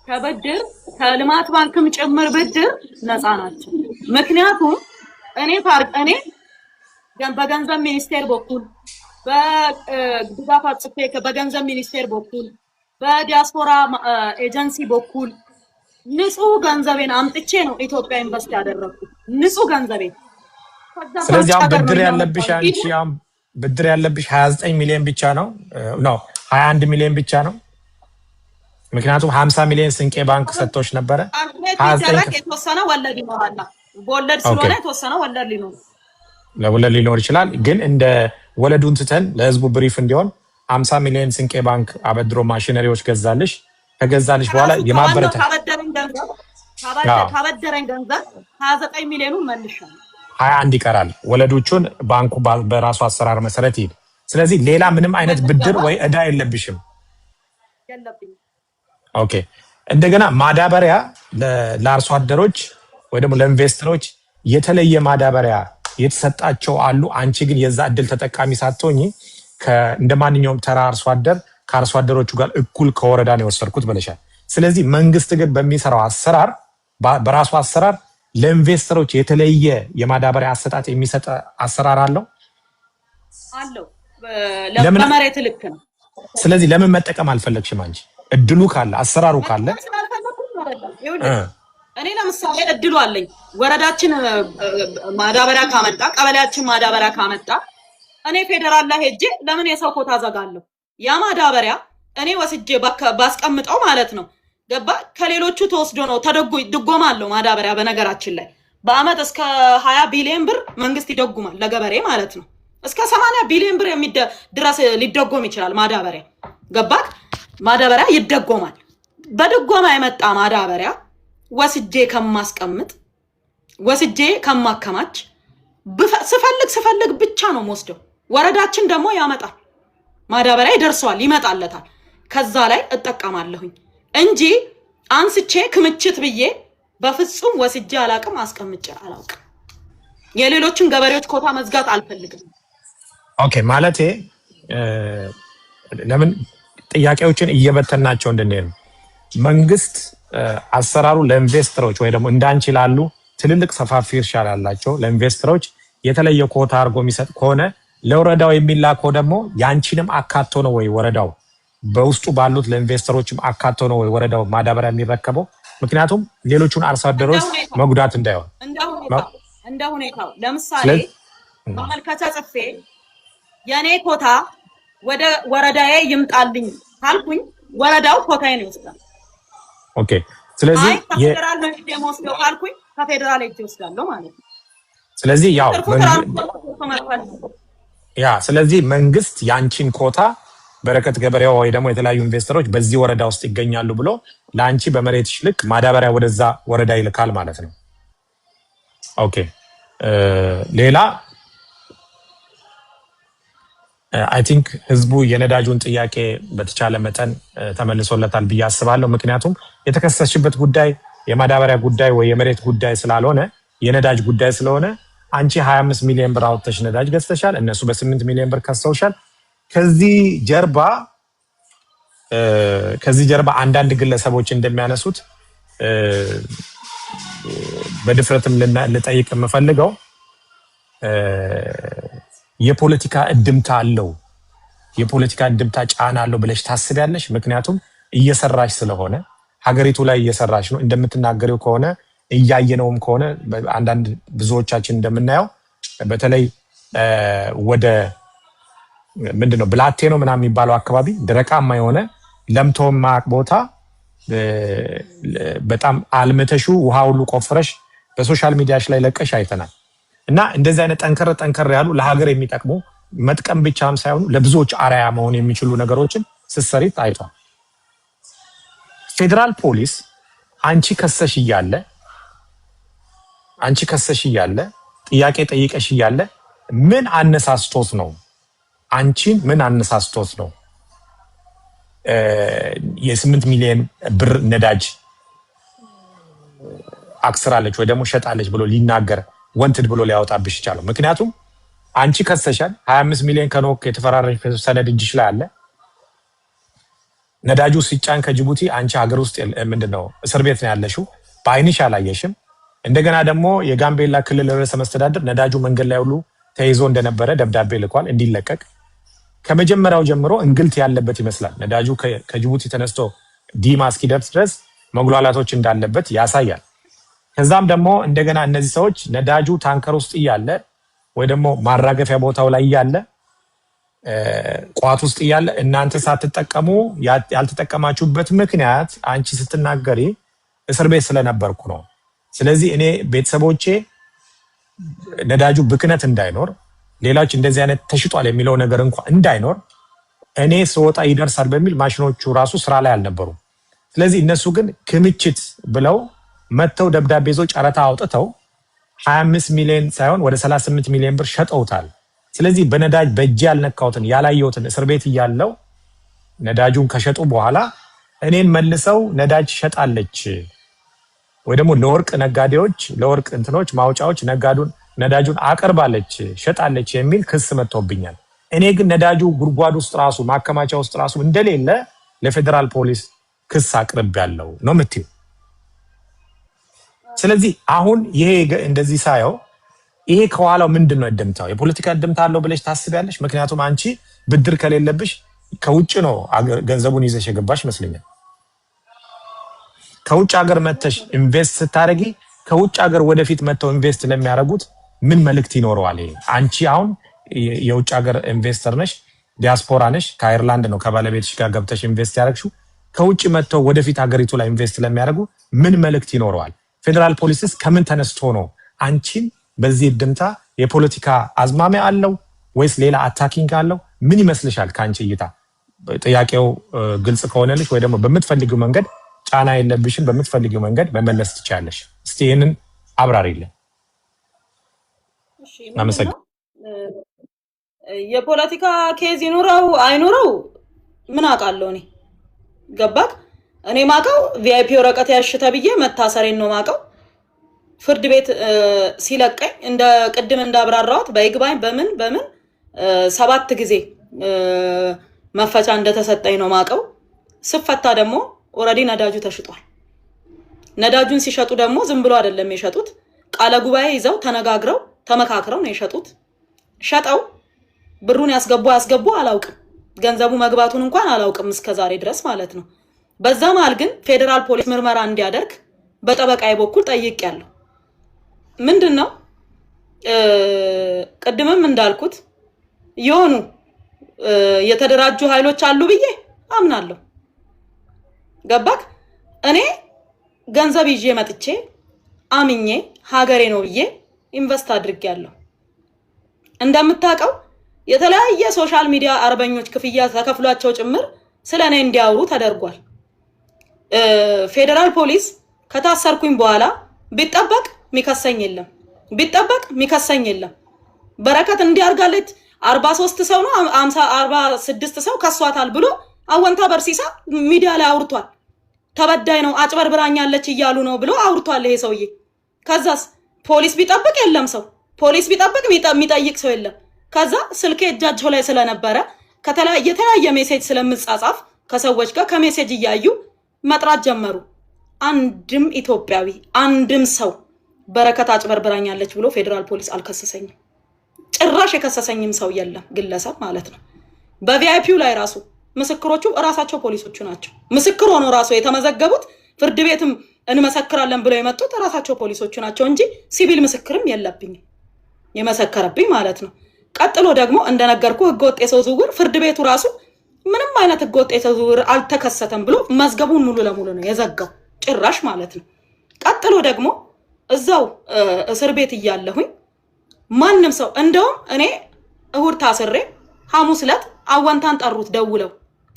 ከብድር ከልማት ባንክም ጭምር ብድር ነፃ ናቸው። ምክንያቱም እኔ በገንዘብ ሚኒስቴር በኩል በድጋፍ ጽፌ በገንዘብ ሚኒስቴር በኩል በዲያስፖራ ኤጀንሲ በኩል ንጹህ ገንዘቤን አምጥቼ ነው ኢትዮጵያ ኢንቨስት ያደረኩት። ንጹህ ገንዘቤን። ስለዚህ አሁን ብድር ያለብሽ አንቺ አሁን ብድር ያለብሽ 29 ሚሊዮን ብቻ ነው 21 ሚሊዮን ብቻ ነው። ምክንያቱም 50 ሚሊዮን ሲንቄ ባንክ ሰጥቶሽ ነበረ። 29 የተወሰነ ወለድ ይኖራል። በወለድ ስለሆነ የተወሰነ ወለድ ሊኖር ይችላል። ግን እንደ ወለዱን ትተን ለህዝቡ ብሪፍ እንዲሆን 50 ሚሊዮን ሲንቄ ባንክ አበድሮ ማሽነሪዎች ገዛልሽ። ከገዛልሽ በኋላ የማበረታ ካበደረኝ ገንዘብ 29 ሚሊዮኑን መልሻለሁ። 21 ይቀራል። ወለዶቹን ባንኩ በራሱ አሰራር መሰረት ይሄድ። ስለዚህ ሌላ ምንም አይነት ብድር ወይ እዳ የለብሽም። የለብኝም። ኦኬ። እንደገና ማዳበሪያ ለአርሶ አደሮች ወይ ደግሞ ለኢንቨስተሮች የተለየ ማዳበሪያ የተሰጣቸው አሉ። አንቺ ግን የዛ እድል ተጠቃሚ ሳትሆኚ እንደማንኛውም ተራ አርሶ አደር ከአርሶ አደሮቹ ጋር እኩል ከወረዳ ነው የወሰድኩት ብለሻል። ስለዚህ መንግስት ግን በሚሰራው አሰራር በራሱ አሰራር ለኢንቨስተሮች የተለየ የማዳበሪያ አሰጣጥ የሚሰጥ አሰራር አለው። ለመሬት ልክ ነው። ስለዚህ ለምን መጠቀም አልፈለግሽም አንቺ? እድሉ ካለ አሰራሩ ካለ እኔ ለምሳሌ እድሉ አለኝ። ወረዳችን ማዳበሪያ ካመጣ፣ ቀበሌያችን ማዳበሪያ ካመጣ እኔ ፌደራል ላይ ሄጄ ለምን የሰው ኮታ ዘጋለሁ? ያ ማዳበሪያ እኔ ወስጄ ባስቀምጠው ማለት ነው ገባ ከሌሎቹ ተወስዶ ነው ድጎማ አለው ማዳበሪያ። በነገራችን ላይ በአመት እስከ 20 ቢሊዮን ብር መንግስት ይደጉማል ለገበሬ ማለት ነው። እስከ 80 ቢሊዮን ብር ድረስ ሊደጎም ይችላል ማዳበሪያ። ገባክ? ማዳበሪያ ይደጎማል። በድጎማ የመጣ ማዳበሪያ ወስጄ ከማስቀምጥ ወስጄ ከማከማች ስፈልግ ብቻ ነው የምወስደው። ወረዳችን ደግሞ ያመጣል ማዳበሪያ ይደርሰዋል፣ ይመጣለታል። ከዛ ላይ እጠቀማለሁኝ እንጂ አንስቼ ክምችት ብዬ በፍጹም ወስጄ አላቅም፣ አስቀምጬ አላውቅም። የሌሎችን ገበሬዎች ኮታ መዝጋት አልፈልግም። ኦኬ። ማለቴ ለምን ጥያቄዎችን እየበተናቸው እንድንሄድ መንግስት አሰራሩ ለኢንቨስተሮች ወይ ደግሞ እንዳንቺ ላሉ ትልልቅ ሰፋፊ እርሻ ላላቸው ለኢንቨስተሮች የተለየ ኮታ አድርጎ የሚሰጥ ከሆነ ለወረዳው የሚላከው ደግሞ ያንቺንም አካቶ ነው ወይ ወረዳው በውስጡ ባሉት ለኢንቨስተሮችም አካቶ ነው ወይ ወረዳው ማዳበሪያ የሚረከበው? ምክንያቱም ሌሎቹን አርሶ አደሮች መጉዳት እንዳይሆን እንደ ሁኔታው ለምሳሌ ማመልከቻ ጽፌ የኔ ኮታ ወደ ወረዳዬ ይምጣልኝ ካልኩኝ ወረዳው ኮታዬን ይወስዳል። ኦኬ። ስለዚህ የፌደራል መንግስት የመወስደው ካልኩኝ ከፌደራል ይወስዳለሁ ማለት ነው። ስለዚህ ስለዚህ መንግስት ያንቺን ኮታ በረከት ገበሬው ወይ ደግሞ የተለያዩ ኢንቨስተሮች በዚህ ወረዳ ውስጥ ይገኛሉ ብሎ ለአንቺ በመሬትሽ ልክ ማዳበሪያ ወደዛ ወረዳ ይልካል ማለት ነው። ኦኬ። ሌላ አይ ቲንክ ህዝቡ የነዳጁን ጥያቄ በተቻለ መጠን ተመልሶለታል ብዬ አስባለሁ። ምክንያቱም የተከሰስሽበት ጉዳይ የማዳበሪያ ጉዳይ ወይ የመሬት ጉዳይ ስላልሆነ የነዳጅ ጉዳይ ስለሆነ አንቺ 25 ሚሊዮን ብር አውጥተሽ ነዳጅ ገዝተሻል፣ እነሱ በ8 ሚሊዮን ብር ከሰውሻል። ከዚህ ጀርባ አንዳንድ ግለሰቦች እንደሚያነሱት በድፍረትም ልጠይቅ የምፈልገው የፖለቲካ እድምታ አለው፣ የፖለቲካ እድምታ ጫና አለው ብለሽ ታስቢያለሽ? ምክንያቱም እየሰራሽ ስለሆነ ሀገሪቱ ላይ እየሰራሽ ነው። እንደምትናገሪው ከሆነ እያየነውም ከሆነ አንዳንድ ብዙዎቻችን እንደምናየው በተለይ ወደ ምንድነው ብላቴ ነው ምናምን የሚባለው አካባቢ ደረቃማ የሆነ ለምቶማ ቦታ በጣም አልምተሹ ውሃ ሁሉ ቆፍረሽ በሶሻል ሚዲያሽ ላይ ለቀሽ አይተናል። እና እንደዚህ አይነት ጠንከር ያሉ ለሀገር የሚጠቅሙ መጥቀም ብቻም ሳይሆኑ ለብዙዎች አርአያ መሆን የሚችሉ ነገሮችን ስትሰሪ ታይቷል። ፌደራል ፖሊስ አንቺ ከሰሽ እያለ ጥያቄ ጠይቀሽ እያለ ምን አነሳስቶት ነው? አንቺን ምን አነሳስቶት ነው የ8 ሚሊዮን ብር ነዳጅ አክስራለች ወይ ደግሞ ሸጣለች ብሎ ሊናገር ወንትድ ብሎ ሊያወጣብሽ ይቻላል? ምክንያቱም አንቺ ከሰሻል። 25 ሚሊዮን ከኖክ የተፈራረሽ ሰነድ እጅሽ ላይ አለ። ነዳጁ ሲጫን ከጅቡቲ አንቺ ሀገር ውስጥ ምንድነው እስር ቤት ነው ያለሽው፣ በአይንሽ አላየሽም። እንደገና ደግሞ የጋምቤላ ክልል ርዕሰ መስተዳድር ነዳጁ መንገድ ላይ ሁሉ ተይዞ እንደነበረ ደብዳቤ ልኳል እንዲለቀቅ። ከመጀመሪያው ጀምሮ እንግልት ያለበት ይመስላል። ነዳጁ ከጅቡቲ ተነስቶ ዲማ እስኪደርስ ድረስ መጉላላቶች እንዳለበት ያሳያል። ከዛም ደግሞ እንደገና እነዚህ ሰዎች ነዳጁ ታንከር ውስጥ እያለ ወይ ደግሞ ማራገፊያ ቦታው ላይ እያለ ቋት ውስጥ እያለ እናንተ ሳትጠቀሙ ያልተጠቀማችሁበት ምክንያት አንቺ ስትናገሪ እስር ቤት ስለነበርኩ ነው። ስለዚህ እኔ ቤተሰቦቼ ነዳጁ ብክነት እንዳይኖር ሌሎች እንደዚህ አይነት ተሽጧል የሚለው ነገር እንኳን እንዳይኖር እኔ ስወጣ ይደርሳል በሚል ማሽኖቹ ራሱ ስራ ላይ አልነበሩም። ስለዚህ እነሱ ግን ክምችት ብለው መተው ደብዳቤ ይዘው ጨረታ አውጥተው 25 ሚሊዮን ሳይሆን ወደ 38 ሚሊዮን ብር ሸጠውታል። ስለዚህ በነዳጅ በእጅ ያልነካውትን ያላየውትን እስር ቤት እያለው ነዳጁን ከሸጡ በኋላ እኔን መልሰው ነዳጅ ሸጣለች ወይ ደግሞ ለወርቅ ነጋዴዎች ለወርቅ እንትኖች ማውጫዎች ነዳጁን አቀርባለች ሸጣለች የሚል ክስ መጥቶብኛል። እኔ ግን ነዳጁ ጉድጓድ ውስጥ ራሱ ማከማቻ ውስጥ ራሱ እንደሌለ ለፌደራል ፖሊስ ክስ አቅርቤያለሁ ነው የምትይው። ስለዚህ አሁን ይሄ እንደዚህ ሳየው ይሄ ከኋላው ምንድነው እድምታው? የፖለቲካ እድምታ አለው ብለሽ ታስቢያለሽ? ምክንያቱም አንቺ ብድር ከሌለብሽ ከውጭ ነው ገንዘቡን ይዘሽ የገባሽ ይመስለኛል። ከውጭ ሀገር መተሽ ኢንቨስት ስታረጊ ከውጭ ሀገር ወደፊት መተው ኢንቨስት ለሚያደርጉት ምን መልእክት ይኖረዋል? ይሄ አንቺ አሁን የውጭ ሀገር ኢንቨስተር ነሽ፣ ዲያስፖራ ነሽ፣ ከአየርላንድ ነው ከባለቤትሽ ጋር ገብተሽ ኢንቨስት ያደረግሽው። ከውጭ መተው ወደፊት ሀገሪቱ ላይ ኢንቨስት ለሚያደርጉ ምን መልእክት ይኖረዋል? ፌደራል ፖሊስስ ከምን ተነስቶ ነው አንቺን በዚህ እድምታ የፖለቲካ አዝማሚያ አለው ወይስ ሌላ አታኪንግ አለው? ምን ይመስልሻል ከአንቺ እይታ? ጥያቄው ግልጽ ከሆነልሽ ወይ ደግሞ በምትፈልጊው መንገድ ጫና የለብሽም በምትፈልጊው መንገድ መመለስ ትችያለሽ። እስቲ ይሄንን አብራሪልኝ። እሺ የፖለቲካ ኬዝ ይኖረው አይኖረው ምን አውቃለሁ እኔ ገባክ? እኔ ማቀው ቪአይፒ ወረቀት ያሽ ተብዬ መታሰሬን ነው ማቀው። ፍርድ ቤት ሲለቀኝ እንደ ቅድም እንዳብራራሁት በይግባኝ በምን 7 ጊዜ መፈቻ እንደተሰጠኝ ነው ማቀው። ስፈታ ደግሞ ኦሬዲ ነዳጁ ተሽጧል። ነዳጁን ሲሸጡ ደግሞ ዝም ብሎ አይደለም የሸጡት፣ ቃለ ጉባኤ ይዘው ተነጋግረው ተመካክረው ነው የሸጡት። ሸጠው ብሩን ያስገቡ አላውቅም፣ ገንዘቡ መግባቱን እንኳን አላውቅም እስከዛሬ ድረስ ማለት ነው። በዛ መሃል ግን ፌደራል ፖሊስ ምርመራ እንዲያደርግ በጠበቃዬ በኩል ጠይቄያለሁ። ምንድነው ቅድምም እንዳልኩት የሆኑ የተደራጁ ኃይሎች አሉ ብዬ አምናለሁ። ገባክ? እኔ ገንዘብ ይዤ መጥቼ አምኜ ሀገሬ ነው ብዬ ኢንቨስት አድርጌያለሁ። እንደምታውቀው የተለያየ ሶሻል ሚዲያ አርበኞች ክፍያ ተከፍሏቸው ጭምር ስለኔ እንዲያወሩ ተደርጓል። ፌደራል ፖሊስ ከታሰርኩኝ በኋላ ቢጠበቅ ሚከሰኝ የለም። በረከት እንዲያርጋለች 43 ሰው ነው 46 ሰው ከሷታል ብሎ አወንታ በርሲሳ ሚዲያ ላይ አውርቷል። ተበዳይ ነው አጭበርብራኛለች እያሉ ነው ብሎ አውርቷል ይሄ ሰውዬ። ከዛስ ፖሊስ ቢጠብቅ የለም ሰው፣ ፖሊስ ቢጠብቅ የሚጠይቅ ሰው የለም። ከዛ ስልኬ እጃቸው ላይ ስለነበረ የተለያየ ሜሴጅ ስለምጻጻፍ ከሰዎች ጋር ከሜሴጅ እያዩ መጥራት ጀመሩ። አንድም ኢትዮጵያዊ አንድም ሰው በረከት አጭበርብራኛለች ብሎ ፌደራል ፖሊስ አልከሰሰኝም። ጭራሽ የከሰሰኝም ሰው የለም፣ ግለሰብ ማለት ነው። በቪአይፒው ላይ ራሱ ምስክሮቹ እራሳቸው ፖሊሶቹ ናቸው። ምስክር ሆኖ ራሱ የተመዘገቡት ፍርድ ቤትም እንመሰክራለን ብለው የመጡት እራሳቸው ፖሊሶቹ ናቸው እንጂ ሲቪል ምስክርም የለብኝም የመሰከረብኝ ማለት ነው። ቀጥሎ ደግሞ እንደነገርኩ ህገወጥ የሰው ዝውውር ፍርድ ቤቱ ራሱ ምንም አይነት ህገወጥ የሰው ዝውውር አልተከሰተም ብሎ መዝገቡን ሙሉ ለሙሉ ነው የዘጋው ጭራሽ ማለት ነው። ቀጥሎ ደግሞ እዛው እስር ቤት እያለሁኝ ማንም ሰው እንደውም እኔ እሁድ ታስሬ ሐሙስ ዕለት አወንታን ጠሩት ደውለው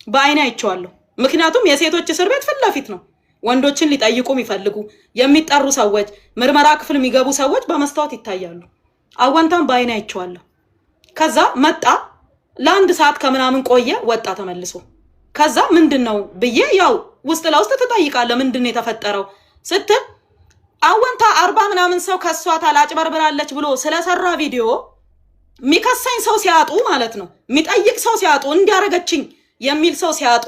በአይኔ አይቼዋለሁ። ምክንያቱም የሴቶች እስር ቤት ፊት ለፊት ነው። ወንዶችን ሊጠይቁ የሚፈልጉ የሚጠሩ ሰዎች ምርመራ ክፍል የሚገቡ ሰዎች በመስታወት ይታያሉ። አወንታን በአይኔ አይቼዋለሁ። ከዛ መጣ ለአንድ ሰዓት ከምናምን ቆየ፣ ወጣ ተመልሶ። ከዛ ምንድነው ብዬ ያው ውስጥ ለውስጥ ተጠይቃለ ምንድነው የተፈጠረው ስትል አወንታ 40 ምናምን ሰው ከሷታል አጭበርብራለች ብሎ ስለሰራ ቪዲዮ ሚከሰኝ ሰው ሲያጡ ማለት ነው፣ የሚጠይቅ ሰው ሲያጡ፣ እንዲያረጋችኝ የሚል ሰው ሲያጡ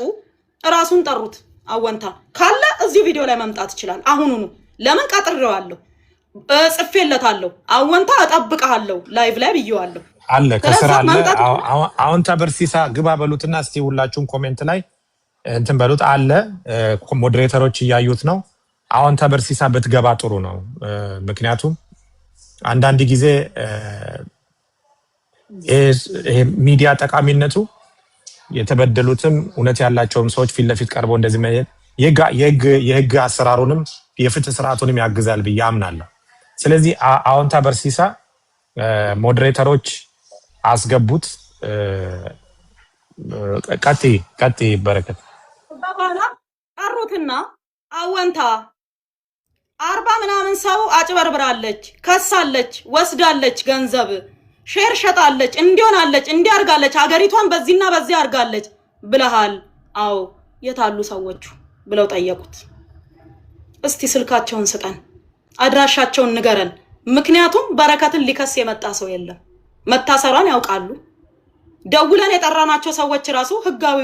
ራሱን ጠሩት። አወንታ ካለ እዚህ ቪዲዮ ላይ መምጣት ይችላል አሁኑኑ። ለምን ቀጥሬዋለሁ፣ ጽፌለታለሁ። አወንታ እጠብቅሃለሁ ላይቭ ላይ ብዬዋለሁ አለ ከስራ አለ። አወንታ በርሲሳ ግባ በሉትና እስቲ ሁላችሁም ኮሜንት ላይ እንትን በሉት አለ። ሞዴሬተሮች እያዩት ነው። አወንታ በርሲሳ ብትገባ ጥሩ ነው። ምክንያቱም አንዳንድ ጊዜ ሚዲያ ጠቃሚነቱ የተበደሉትም እውነት ያላቸውም ሰዎች ፊት ለፊት ቀርበው እንደዚህ የህግ አሰራሩንም የፍትህ ስርዓቱንም ያግዛል ብዬ አምናለሁ። ስለዚህ አወንታ በርሲሳ ሞዴሬተሮች አስገቡት። ቀጥይ በረከት። በኋላ ይመጡትና አወንታ 40 ምናምን ሰው አጭበርብራለች፣ ከሳለች፣ ወስዳለች፣ ገንዘብ ሼር ሸጣለች፣ እንዲሆናለች፣ እንዲያርጋለች፣ ሀገሪቷን በዚህና በዚህ አርጋለች ብለሃል። አዎ የታሉ ሰዎቹ ብለው ጠየቁት። እስቲ ስልካቸውን ስጠን፣ አድራሻቸውን ንገረን። ምክንያቱም በረከትን ሊከስ የመጣ ሰው የለም። መታሰሯን ያውቃሉ። ደውለን የጠራናቸው ሰዎች ራሱ ህጋዊ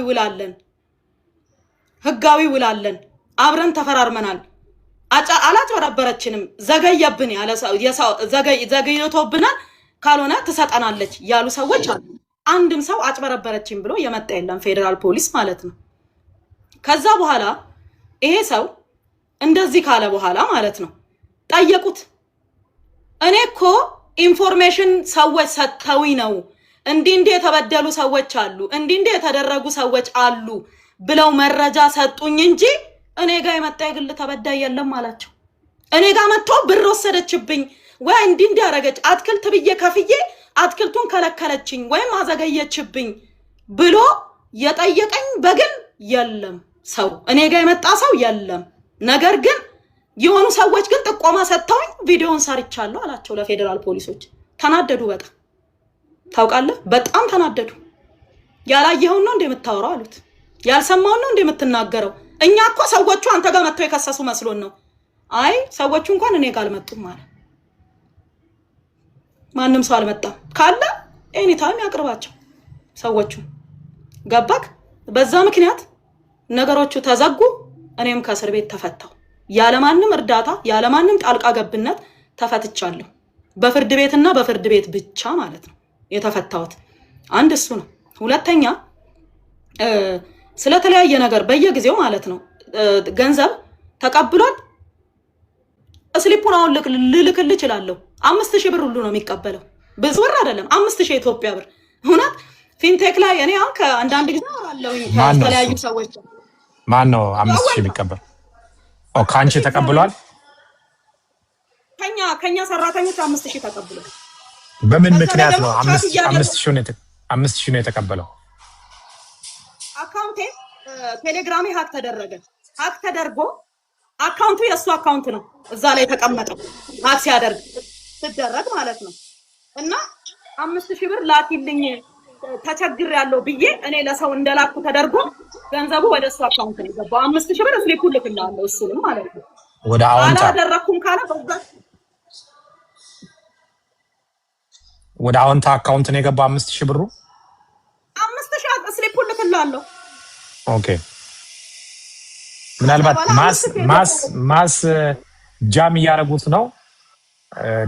ውላለን፣ አብረን ተፈራርመናል፣ አላጭበረበረችንም፣ ዘገየብን ያለ ዘገይቶብናል፣ ካልሆነ ትሰጠናለች ያሉ ሰዎች አሉ። አንድም ሰው አጭበረበረችኝ ብሎ የመጣ የለም፣ ፌደራል ፖሊስ ማለት ነው። ከዛ በኋላ ይሄ ሰው እንደዚህ ካለ በኋላ ማለት ነው ጠየቁት። እኔ እኮ ኢንፎርሜሽን ሰዎች ሰጥተውኝ ነው እንዲህ የተበደሉ ሰዎች አሉ፣ እንዲህ የተደረጉ ሰዎች አሉ ብለው መረጃ ሰጡኝ እንጂ እኔ ጋር የመጣ የግል ተበዳይ የለም አላቸው። እኔ ጋር መጥቶ ብር ወሰደችብኝ ወይ እንዲህ ያረገች አትክልት ብዬ ከፍዬ አትክልቱን ከለከለችኝ ወይም አዘገየችብኝ ብሎ የጠየቀኝ በግል የለም። ሰው እኔ ጋር የመጣ ሰው የለም። ነገር ግን የሆኑ ሰዎች ግን ጥቆማ ሰጥተውኝ ቪዲዮን ሰርቻለሁ አላቸው ለፌደራል ፖሊሶች። ተናደዱ በጣም ታውቃለህ፣ በጣም ተናደዱ። ያላየኸውን ነው እንደምታወራው አሉት። ያልሰማውን ነው እንደምትናገረው። እኛ እኮ ሰዎቹ አንተ ጋር መጥተው የከሰሱ መስሎን ነው። አይ ሰዎቹ እንኳን እኔ ጋር አልመጡም ማለት ማንም ሰው አልመጣም ካለ ኤኒ ታይም ያቅርባቸው ሰዎቹ። ገባክ? በዛ ምክንያት ነገሮቹ ተዘጉ። እኔም ከእስር ቤት ተፈታው። ያለማንም እርዳታ ያለማንም ጣልቃ ገብነት ተፈትቻለሁ። በፍርድ ቤትና በፍርድ ቤት ብቻ ማለት ነው የተፈታሁት። አንድ እሱ ነው። ሁለተኛ ስለተለያየ ነገር በየጊዜው ማለት ነው ገንዘብ ተቀብሏል። ስሊፑን አሁን ልልክልህ እችላለሁ። 5000 ብር ሁሉ ነው የሚቀበለው። ብዙ ብር አይደለም፣ 5000 ኢትዮጵያ ብር። እውነት ፊንቴክ ላይ እኔ አሁን ከአንዳንድ ጊዜ አወራለሁኝ ከተለያዩ ሰዎች። ማን ነው 5000 የሚቀበል? ከአንቺ ተቀብሏል? ከኛ ሰራተኞች 5000 ተቀብሏል። በምን ምክንያት ነው 5000 ነው የተቀበለው? አካውንቴ ቴሌግራሜ ሀክ ተደርጎ አካውንቱ የእሱ አካውንት ነው እዛ ላይ የተቀመጠው ሀክ ሲደረግ ማለት ነው። እና 5000 ብር ላኪልኝ ተቸግሬያለሁ ብዬ እኔ ለሰው እንደላኩ ተደርጎ ገንዘቡ ወደ እሱ አካውንት ነው የገባው። 5000 ብር ስሊፑን ልክልሃለሁ እሱንም ማለት ነው። ወደ አዎንታ አላደረኩም ካለ ወደ አዎንታ አካውንት ነው የገባው 5000 ብሩ። 5000 ስሊፑን ልክልሃለሁ። ኦኬ። ምናልባት ማስ ጃም እያደረጉት ነው፣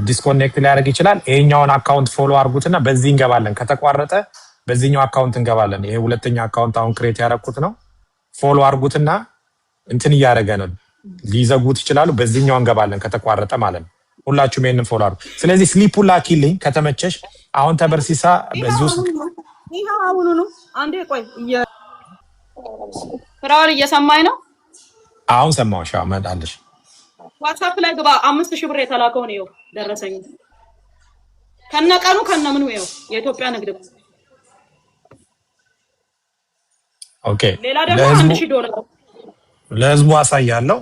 ዲስኮኔክት ሊያደርግ ይችላል። ይሄኛውን አካውንት ፎሎ አድርጉትና በዚህ እንገባለን። ከተቋረጠ በዚህኛው አካውንት እንገባለን። ይሄ ሁለተኛ አካውንት አሁን ክሬት ያደረኩት ነው። ፎሎ አድርጉትና እንትን እያደረገ ነው፣ ሊዘጉት ይችላሉ። በዚህኛው እንገባለን ከተቋረጠ ማለት ነው። ሁላችሁም ይሄንን ፎሎ አድርጉ። ስለዚህ ስሊፑን ላኪልኝ ከተመቸሽ። አሁን ተበርሲሳ በዚህ ውስጥ ይሄው አሁኑ ነው። አንዴ ቆይ፣ ፍራኦል እየሰማኝ ነው? አሁን ሰማሁሽ። አመጣለሽ ዋትስአፕ ላይ ግባ። 5000 ብር የተላከው ነው ደረሰኝ ከነቀኑ ከነምኑ ነው የኢትዮጵያ ንግድ ባንክ። ኦኬ። ሌላ ደግሞ $1000 ለህዝቡ አሳያለሁ።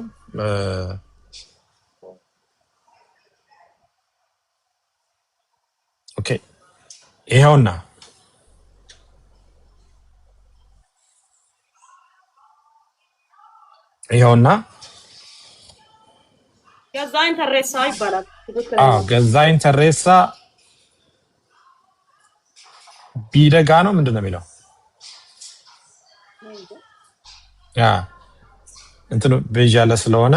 ኦኬ። ይሄውና ገዛኸኝ ተሬሳ ይባላል። ገዛኸኝ ተሬሳ ቢደጋ ነው ምንድነው የሚለው? ያ እንትኑ በጃለ ስለሆነ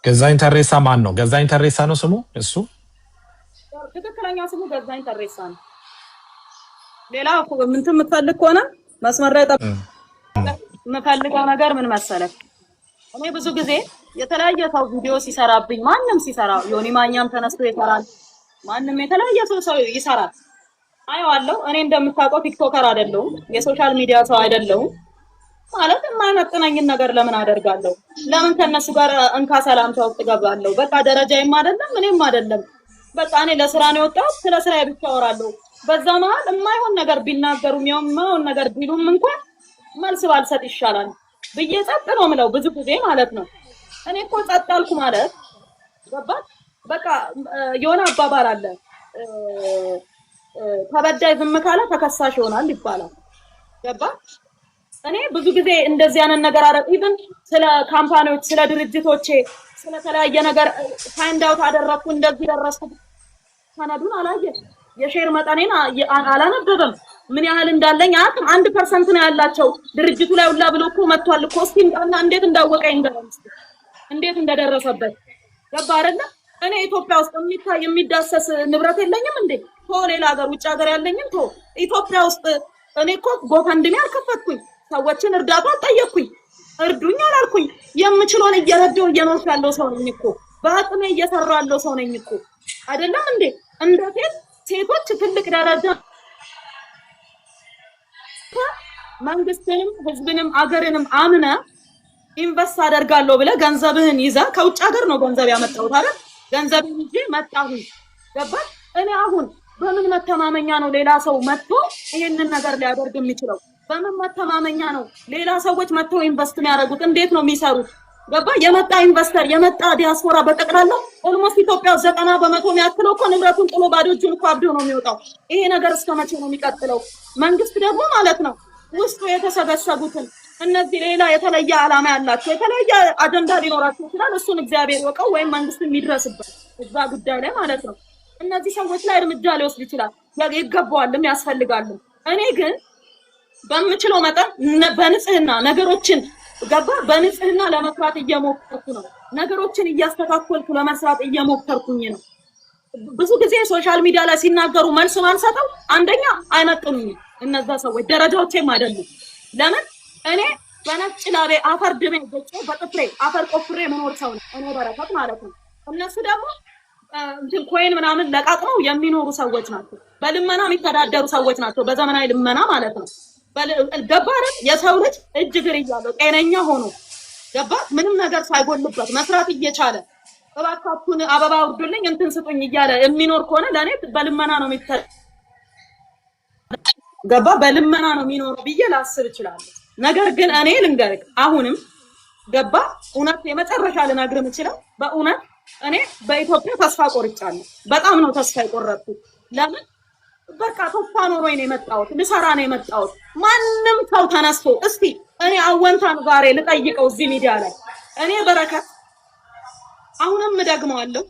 ገዛኸኝ ተሬሳ ማን ነው? ገዛኸኝ ተሬሳ ነው ስሙ። እሱ ትክክለኛ ስሙ ገዛኸኝ ተሬሳ ነው። ሌላ ምን የምትፈልግ ከሆነ መስመር ላይ የምፈልገው ነገር ምን መሰለህ፣ እኔ ብዙ ጊዜ የተለያየ ሰው ቪዲዮ ሲሰራብኝ፣ ማንም ሲሰራ ዮኒ ማኛም ተነስቶ ይሰራል፣ ማንም የተለያየ ሰው ይሰራል አየዋለሁ። እኔ እንደምታውቀው ቲክቶከር አይደለሁም፣ የሶሻል ሚዲያ ሰው አይደለሁም። ማለት የማይመጥነኝን ነገር ለምን አደርጋለሁ? ለምን ከነሱ ጋር እንካ ሰላምታ ውስጥ ገባለሁ? በቃ ደረጃዬም አይደለም እኔም አይደለም። በቃ እኔ ለስራ ነው የወጣሁት፣ ስለ ስራዬ ብቻ አወራለሁ። በዛ መሀል የማይሆን ነገር ቢናገሩም የማይሆን ነገር ቢሉም እንኳን መልስ ባልሰጥ ይሻላል ብዬ ጸጥ ነው የምለው ብዙ ጊዜ ማለት ነው። እኔ እኮ ጸጥ አልኩ ማለት ገባህ? በቃ የሆነ አባባል አለ ተበዳይ ዝም ካለ ተከሳሽ ይሆናል ይባላል። ገባህ? እኔ ብዙ ጊዜ እንደዚህ አይነት ነገር ኢቭን ስለ ካምፓኒዎች ስለ ድርጅቶቼ ስለተለያየ ነገር ፋይንድ አውት አደረኩ እንደዚህ ደረስኩ። ሰነዱን አላየ የሼር መጠኔን አላነበበም። ምን ያህል እንዳለኝ አያውቅም። 1% ነው ያላቸው ድርጅቱ ላይ ሁላ ብሎ እኮ መጥቷል እኮ። እስኪ እንዴት እንዳወቀ ይንገረኝ፣ እንዴት እንደደረሰበት ገባ አይደለ? እኔ ኢትዮጵያ ውስጥ የሚዳሰስ ንብረት የለኝም እንዴ? ሌላ ሀገር ውጭ ሀገር ያለኝም ኢትዮጵያ ውስጥ እኔ እኮ ጎፈንድሜ አልከፈትኩኝ፣ ሰዎችን እርዳታ አልጠየቅኩኝ፣ እርዱኝ አላልኩኝ። የምችለውን እየረዳሁ እየኖርኩ ያለው ሰው ነኝ እኮ፣ በአቅሜ እየሰራሁ ያለው ሰው ነኝ እኮ አይደለም እንዴ? እንደ ሴቶች ትልቅ ደረጃ መንግስትንም ህዝብንም አገርንም አምነ ኢንቨስት አደርጋለሁ ብለ ገንዘብህን ይዘ ከውጭ ሀገር ነው ገንዘብ ያመጣሁት አይደል? ገንዘብህን ይዤ መጣሁ። ገባህ? እኔ አሁን በምን መተማመኛ ነው ሌላ ሰው መጥቶ ይሄንን ነገር ሊያደርግ የሚችለው? በምን መተማመኛ ነው ሌላ ሰዎች መጥተው ኢንቨስት የሚያደርጉት? እንዴት ነው የሚሰሩት? ገባ? የመጣ ኢንቨስተር የመጣ ዲያስፖራ በጠቅላላ ኦልሞስት ኢትዮጵያ 90% የሚያክለው እኮ ንብረቱን ጥሎ ባዶ እጁን እኮ አብዶ ነው የሚወጣው። ይሄ ነገር እስከመቼ ነው የሚቀጥለው? መንግስት ደግሞ ማለት ነው ውስጡ የተሰበሰቡትን እነዚህ ሌላ የተለየ ዓላማ ያላቸው የተለየ አጀንዳ ሊኖራቸው ይችላል። እሱን እግዚአብሔር ይወቀው፣ ወይም መንግስት የሚድረስበት እዛ ጉዳይ ላይ ማለት ነው። እነዚህ ሰዎች ላይ እርምጃ ሊወስድ ይችላል፣ ይገባዋልም ያስፈልጋልም። እኔ ግን በምችለው መጠን በንጽህና ነገሮችን ገባ በንጽህና ለመስራት እየሞከርኩ ነው። ነገሮችን እያስተካከልኩ ለመስራት እየሞከርኩኝ ነው። ብዙ ጊዜ ሶሻል ሚዲያ ላይ ሲናገሩ መልስ ማልሰጠው አንደኛ አይመጥኑኝም እነዛ ሰዎች፣ ደረጃዎቼም አይደሉም። ለምን እኔ በነጭ ላቤ አፈር ድሜ ገጬ በጥፍሬ አፈር ቆፍሬ መኖር ሰው ነው እኔ በረከት ማለት ነው። እነሱ ደግሞ እንትን ኮይን ምናምን ለቃቅመው የሚኖሩ ሰዎች ናቸው። በልመና የሚተዳደሩ ሰዎች ናቸው፣ በዘመናዊ ልመና ማለት ነው። ገባ አይደል? የሰው ልጅ እጅ እግር እያለው ጤነኛ ሆኖ ገባ ምንም ነገር ሳይጎልበት መስራት እየቻለ እባካችሁን አበባ ውዱልኝ እንትን ስጡኝ እያለ የሚኖር ከሆነ ለኔ በልመና ነው ገባ በልመና ነው የሚኖረው ብዬ ላስብ እችላለሁ። ነገር ግን እኔ ልንገርህ አሁንም ገባ እውነት የመጨረሻ ልነግርህ የምችለው በእውነት እኔ በኢትዮጵያ ተስፋ ቆርጫለሁ። በጣም ነው ተስፋ የቆረጥኩት። ለምን በቃ ተስፋ ኖሮኝ ነው የመጣሁት፣ ልሰራ ነው የመጣሁት። ማንም ሰው ተነስቶ እስቲ እኔ አወንታን ዛሬ ልጠይቀው እዚህ ሚዲያ ላይ እኔ በረከት አሁንም ደግመዋለሁ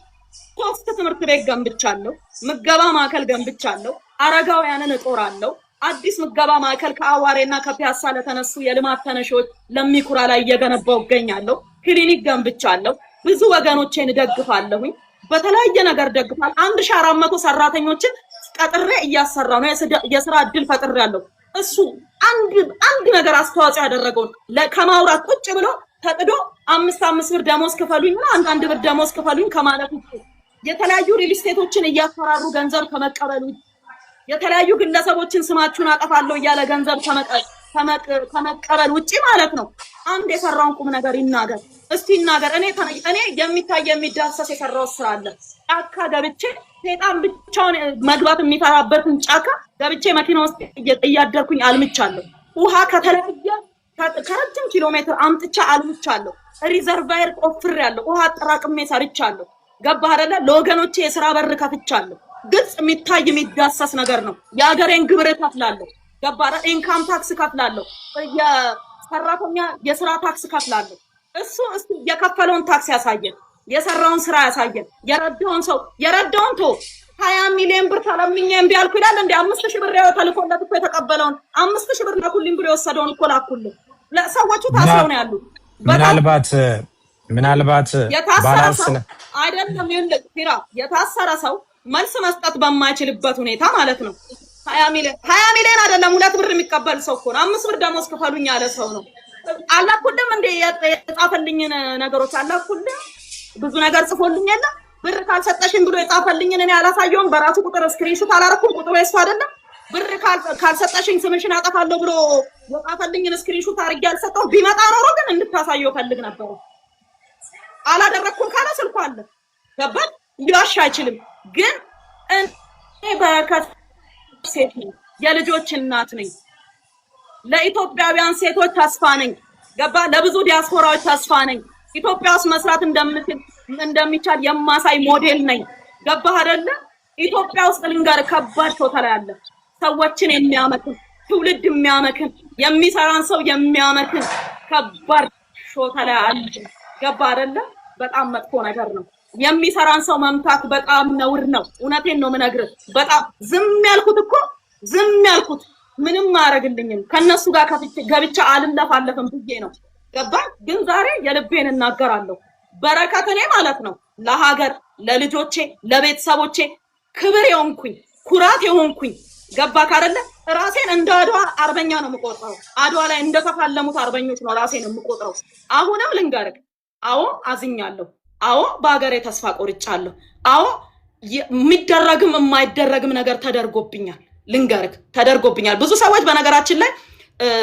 3 ትምህርት ቤት ገንብቻለሁ፣ ምገባ ማዕከል ገንብቻለሁ፣ አረጋውያንን እጦራለሁ። አዲስ ምገባ ማዕከል ከአዋሬና ከፒያሳ ለተነሱ የልማት ተነሾች ለሚኩራ ላይ እየገነባው እገኛለሁ። ክሊኒክ ገንብቻለሁ። ብዙ ወገኖቼን ደግፋለሁኝ። በተለያየ ነገር ደግፋል። 1400 ሰራተኞችን ቀጥሬ እያሰራው ነው። የስራ እድል ፈጥሬያለሁ። እሱ አንድ ነገር አስተዋጽኦ ያደረገው ከማውራት ቁጭ ብሎ ተጥዶ 5 ብር ደሞዝ ክፈሉኝና አንድ ብር ደሞዝ ክፈሉኝ ከማለት ውጪ የተለያዩ ሪል ስቴቶችን እያፈራሩ ገንዘብ ከመቀበሉ የተለያዩ ግለሰቦችን ስማችሁን አጠፋለሁ እያለ ገንዘብ ከመቀበል ውጪ ማለት ነው። አንድ የሰራውን ቁም ነገር ይናገር እስቲ ይናገር። እኔ የሚታይ የሚዳሰስ የሰራው ስራ አለ። ጫካ ገብቼ ሴጣን ብቻውን መግባት የሚፈራበትን ጫካ ገብቼ መኪና ውስጥ እያደርኩኝ አልምቻለሁ። ውሃ ከተለያየ ከረጅም ኪሎ ሜትር አምጥቻ አልምቻለሁ። ሪዘርቫየር ቆፍሬያለሁ። ውሃ አጠራቅሜ ሰርቻለሁ። ገባህ አይደለ? ለወገኖቼ የስራ በር ከፍቻለሁ። ግልጽ የሚታይ የሚዳሰስ ነገር ነው። የሀገሬን ግብር ከፍላለሁ። ገባህ? ኢንካም ታክስ ከፍላለሁ። የሰራተኛ የስራ ታክስ ከፍላለሁ። እሱ እስቲ የከፈለውን ታክስ ያሳየን፣ የሰራውን ስራ ያሳየን። የረዳውን ቶ 20 ሚሊዮን ብር ተለምኜ እምቢ አልኩ ይላል እንዴ? 5000 ብር ተልኮለት እኮ የተቀበለውን 5000 ብር ላኩልኝ ብሎ የወሰደውን እኮ ላኩልኝ። ለሰዎቹ ታስረው ነው ያሉት። ምናልባት ባላንስ አይደለም ይልቅ ፊራ የታሰረ ሰው መልስ መስጠት በማይችልበት ሁኔታ ማለት ነው። 20 ሚሊዮን አይደለም 2 ብር የሚቀበል ሰው እኮ ነው። 5 ብር ደሞዝ ክፈሉኝ ያለ ሰው ነው። አላኩልም እንደ የጻፈልኝን ነገሮች አላኩልም። ብዙ ነገር ጽፎልኝ የለ ብር ካልሰጠሽኝ ብሎ የጻፈልኝን እኔ አላሳየውም። በራሱ ቁጥር ስክሪንሾት አላረኩም። ቁጥሩ የሱ አይደለም። ብር ካልሰጠሽኝ ስምሽን አጠፋለሁ ብሎ የጻፈልኝን ስክሪንሾት አድርጌ አልሰጠው። ቢመጣ ኖሮ ግን እንድታሳየው ፈልግ ነበር። አላደረኩም ካለ ስልኩ አለ። ገባህ? ሊዋሽ አይችልም። ግን እኔ በረከት ሴት ነኝ፣ የልጆች እናት ነኝ። ለኢትዮጵያውያን ሴቶች ተስፋ ነኝ። ገባ? ለብዙ ዲያስፖራዎች ተስፋ ነኝ። ኢትዮጵያ ውስጥ መስራት እንደሚቻል የማሳይ ሞዴል ነኝ። ገባ አይደለ? ኢትዮጵያ ውስጥ ልንገር ከባድ ሾተላ ያለ ሰዎችን የሚያመክን ትውልድ የሚያመክን የሚሰራን ሰው የሚያመክን ከባድ ሾተላ አለ። ገባ አይደለ? በጣም መጥፎ ነገር ነው። የሚሰራን ሰው መምታት በጣም ነውር ነው። እውነቴን ነው የምነግርህ። በጣም ዝም ያልኩት ምንም አያረግልኝም። ከነሱ ጋር ገብቻ አልለፋለፍም ብዬ ነው። ገባ? ግን ዛሬ የልቤን እናገራለሁ። በረከት እኔ ማለት ነው ለሀገር፣ ለልጆቼ፣ ለቤተሰቦቼ ክብር የሆንኩኝ ኩራት የሆንኩኝ ገባ ካደለ ራሴን እንደ አድዋ አርበኛ ነው የምቆጥረው። አድዋ ላይ እንደተፋለሙት አርበኞች ነው ራሴን የምቆጥረው። አሁንም ልንገርህ፣ አዎ አዝኛለሁ። አዎ በሀገሬ ተስፋ ቆርጫለሁ። አዎ የሚደረግም የማይደረግም ነገር ተደርጎብኛል። ልንገርህ ተደርጎብኛል። ብዙ ሰዎች በነገራችን ላይ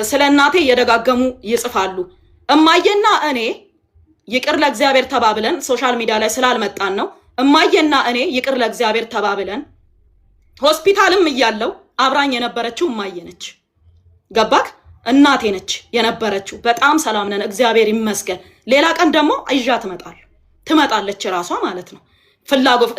ስለ እናቴ እየደጋገሙ ይጽፋሉ። እማዬና እኔ ይቅር ለእግዚአብሔር ተባብለን ሶሻል ሚዲያ ላይ ስላልመጣን ነው። እማዬና እኔ ይቅር ለእግዚአብሔር ተባብለን ሆስፒታልም እያለው አብራኝ የነበረችው እማዬ ነች። ገባክ? እናቴ ነች የነበረችው። በጣም ሰላም ነን፣ እግዚአብሔር ይመስገን። ሌላ ቀን ደግሞ አይዣ ትመጣለች ራሷ ማለት ነው።